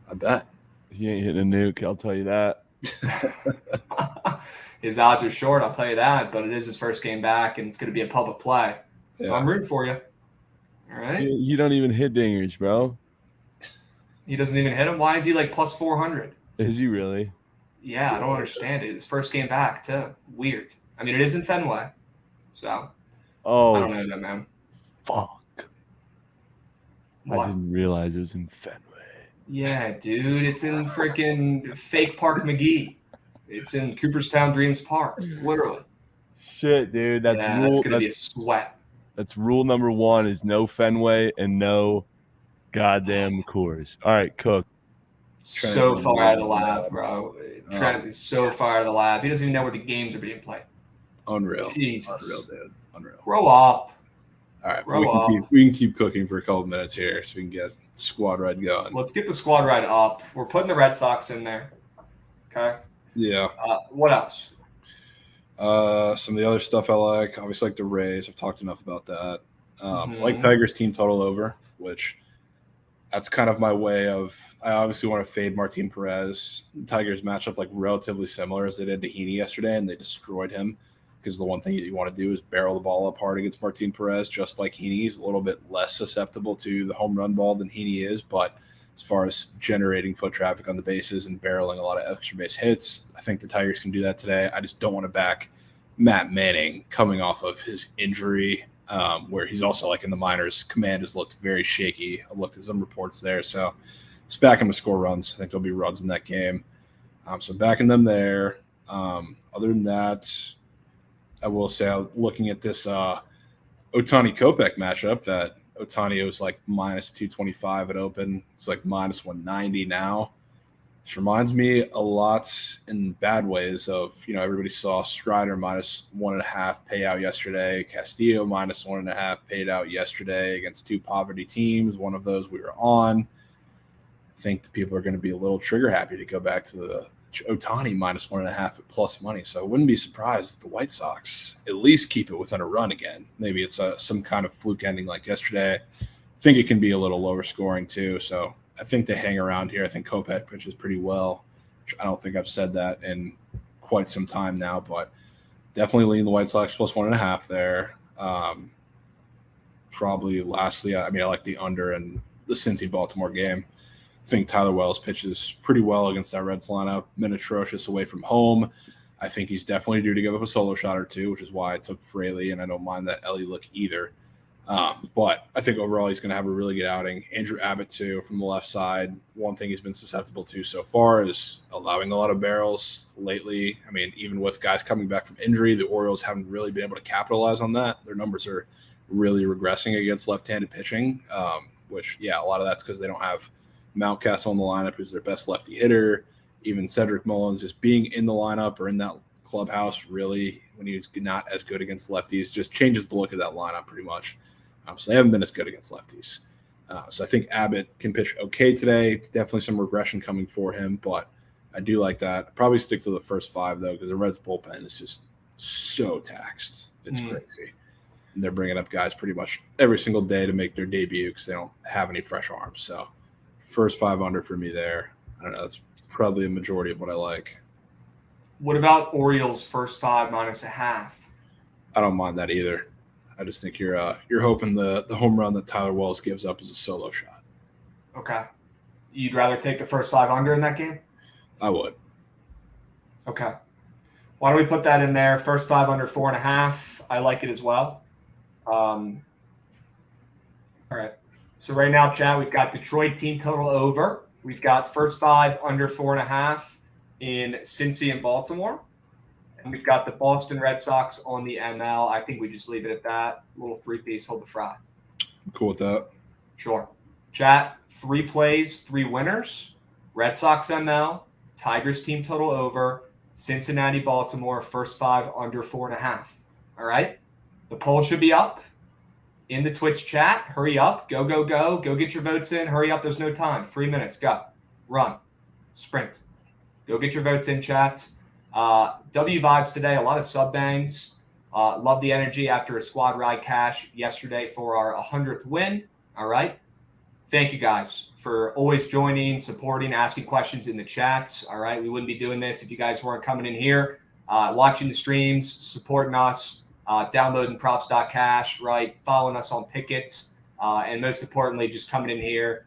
I bet. He ain't hitting a nuke, I'll tell you that. His odds are short, I'll tell you that, but it is his first game back, and it's going to be a public play. So I'm rooting for you. All right? You don't even hit dingers, bro. He doesn't even hit him? Why is he like plus 400? Is he really? Yeah, I don't understand it. His first game back, too. Weird. I mean, it is in Fenway, so I don't know that, man. Fuck. What? I didn't realize it was in Fenway. Yeah, dude, it's in freaking fake Park McGee. It's in Cooperstown Dreams Park, literally. Shit, dude, that's gonna be a sweat. That's rule number 1: is no Fenway and no goddamn Coors. All right, Cook. So far out of the lab, bro. Trent is so far out of the lab. He doesn't even know where the games are being played. Unreal. Jesus. Unreal, dude. Unreal. Grow up. All right, we can keep cooking for a couple minutes here so we can get squad ride going. Let's get the squad ride up. We're putting the Red Sox in there. Okay. Yeah. What else? Some of the other stuff I like, obviously like the Rays. I've talked enough about that. I like Tigers team total over, which that's kind of my way of. I obviously want to fade Martin Perez. Tigers match up like relatively similar as they did to Heaney yesterday, and they destroyed him. Because the one thing you want to do is barrel the ball up hard against Martin Perez, just like Heaney. He's a little bit less susceptible to the home run ball than Heaney is, but as far as generating foot traffic on the bases and barreling a lot of extra base hits, I think the Tigers can do that today. I just don't want to back Matt Manning coming off of his injury, where he's also like in the minors. Command has looked very shaky. I looked at some reports there, so just back him to score runs. I think there'll be runs in that game. So backing them there. Other than that, I will say, looking at this Ohtani Kopech matchup, that Ohtani was like minus 225 at open. It's like minus 190 now. Which reminds me a lot in bad ways of, everybody saw Strider minus 1.5 payout yesterday. Castillo minus 1.5 paid out yesterday against 2 poverty teams. One of those we were on. think the people are going to be a little trigger happy to go back to the Ohtani -1.5 at plus money. So I wouldn't be surprised if the White Sox at least keep it within a run again. Maybe it's some kind of fluke ending like yesterday. I think it can be a little lower scoring too. So I think they hang around here. I think Kopech pitches pretty well. I don't think I've said that in quite some time now, but definitely lean the White Sox plus 1.5 there. Probably lastly, I like the under in the Cincy-Baltimore game. I think Tyler Wells pitches pretty well against that Reds lineup. Been atrocious away from home. I think he's definitely due to give up a solo shot or two, which is why I took Fraley, and I don't mind that Ellie look either. But I think overall he's going to have a really good outing. Andrew Abbott, too, from the left side. One thing he's been susceptible to so far is allowing a lot of barrels lately. I mean, even with guys coming back from injury, the Orioles haven't really been able to capitalize on that. Their numbers are really regressing against left-handed pitching, which, a lot of that's because they don't have Mountcastle in the lineup, who's their best lefty hitter. Even Cedric Mullins just being in the lineup or in that clubhouse, really, when he's not as good against lefties, just changes the look of that lineup pretty much. So they haven't been as good against lefties. So I think Abbott can pitch okay today. Definitely some regression coming for him, but I do like that. I'd probably stick to the first 5, though, because the Reds bullpen is just so taxed. It's crazy. And they're bringing up guys pretty much every single day to make their debut because they don't have any fresh arms. So first 5 under for me there. I don't know. That's probably a majority of what I like. What about Orioles first 5 -0.5? I don't mind that either. I just think you're hoping the home run that Tyler Wells gives up is a solo shot. Okay. You'd rather take the first 5 under in that game? I would. Okay. Why don't we put that in there? First 5 under 4.5. I like it as well. All right. So right now, chat, we've got Detroit team total over. We've got first 5 under 4.5 in Cincy and Baltimore. And we've got the Boston Red Sox on the ML. I think we just leave it at that. Little 3-piece, hold the fry. I'm cool with that. Sure. Chat, 3 plays, 3 winners. Red Sox ML, Tigers team total over, Cincinnati, Baltimore, first 5 under 4.5. All right? The poll should be up in the Twitch chat. Hurry up. Go, go, go. Go get your votes in. Hurry up. There's no time. 3 minutes. Go. Run. Sprint. Go get your votes in, chat. W vibes today. A lot of sub bangs. Love the energy after a squad ride cash yesterday for our 100th win. All right. Thank you guys for always joining, supporting, asking questions in the chats. All right. We wouldn't be doing this if you guys weren't coming in here, watching the streams, supporting us, downloading props.cash, right? Following us on Pickets. And most importantly, just coming in here,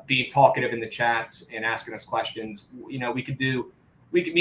being talkative in the chats and asking us questions. You know, me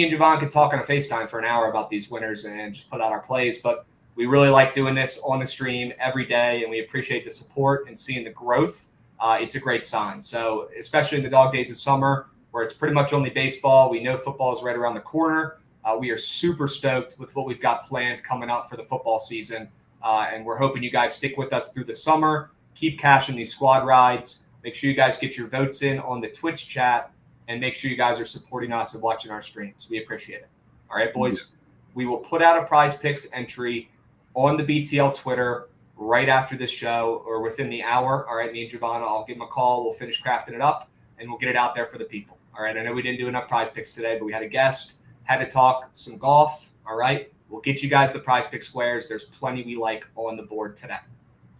and Javon could talk on a FaceTime for an hour about these winners and just put out our plays, but we really like doing this on the stream every day, and we appreciate the support and seeing the growth. It's a great sign. So especially in the dog days of summer where it's pretty much only baseball, we know football is right around the corner. We are super stoked with what we've got planned coming up for the football season. And we're hoping you guys stick with us through the summer, keep cashing these squad rides. Make sure you guys get your votes in on the Twitch chat, and make sure you guys are supporting us and watching our streams. We appreciate it. All right, boys. We will put out a Prize Picks entry on the BTL Twitter right after this show or within the hour. All right, me and Giovanna, I'll give him a call. We'll finish crafting it up, and we'll get it out there for the people. All right, I know we didn't do enough Prize Picks today, but we had a guest, had to talk some golf. All right, we'll get you guys the Prize Pick squares. There's plenty we like on the board today.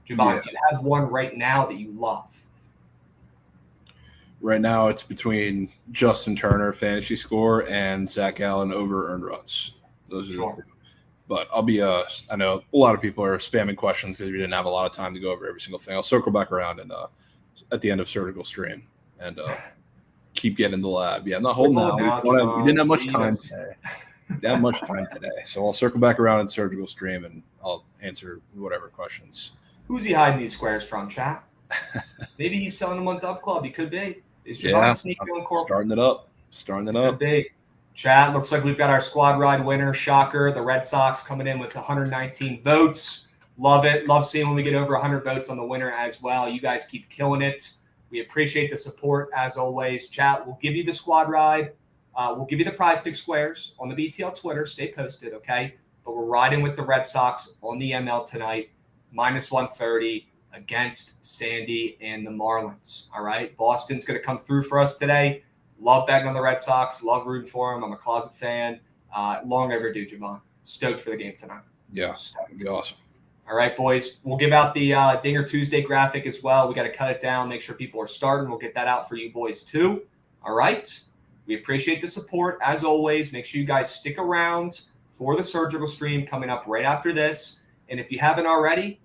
Giovanna, do you have one right now that you love? Right now, it's between Justin Turner fantasy score and Zach Allen over earned runs. Those are the two. But I'll be I know a lot of people are spamming questions because we didn't have a lot of time to go over every single thing. I'll circle back around and at the end of surgical stream and keep getting in the lab. Yeah, I'm not holding out. We didn't have much time today. We didn't have much time today, so I'll circle back around in surgical stream and I'll answer whatever questions. Who's he hiding these squares from, chat? Maybe he's selling them on Dub Club. He could be. Is Javon sneaking on corporate? Starting it up. Could be. Chat, looks like we've got our squad ride winner, shocker, the Red Sox coming in with 119 votes. Love it. Love seeing when we get over 100 votes on the winner as well. You guys keep killing it. We appreciate the support as always. Chat, we'll give you the squad ride. We'll give you the Prize Pick squares on the BTL Twitter. Stay posted, okay? But we're riding with the Red Sox on the ML tonight, -130. against Sandy and the Marlins. All right. Boston's going to come through for us today. Love betting on the Red Sox. Love rooting for them. I'm a closet fan. Long overdue, Javon. Stoked for the game tonight. Yeah, Stoked. that'd be awesome. All right, boys. We'll give out the Dinger Tuesday graphic as well. We got to cut it down, make sure people are starting. We'll get that out for you boys too. All right. We appreciate the support. As always, make sure you guys stick around for the surgical stream coming up right after this. And if you haven't already,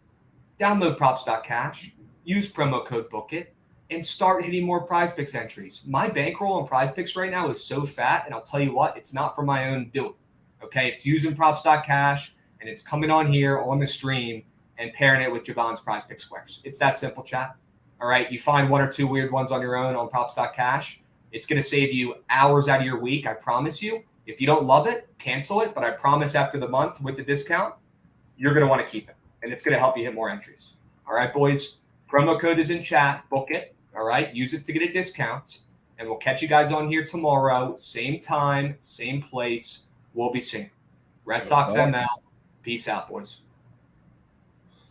download props.cash, use promo code BOOKIT, and start hitting more Prize Picks entries. My bankroll on Prize Picks right now is so fat, and I'll tell you what, it's not for my own doing. Okay, it's using props.cash, and it's coming on here on the stream and pairing it with Javon's Prize Pick Squares. It's that simple, chat. All right, you find one or two weird ones on your own on props.cash. It's going to save you hours out of your week, I promise you. If you don't love it, cancel it, but I promise after the month with the discount, you're going to want to keep it, and it's going to help you hit more entries. All right, boys, promo code is in chat. Book it. All right, use it to get a discount, and we'll catch you guys on here tomorrow. Same time, same place. We'll be seeing. Red Sox ML. Peace out, boys.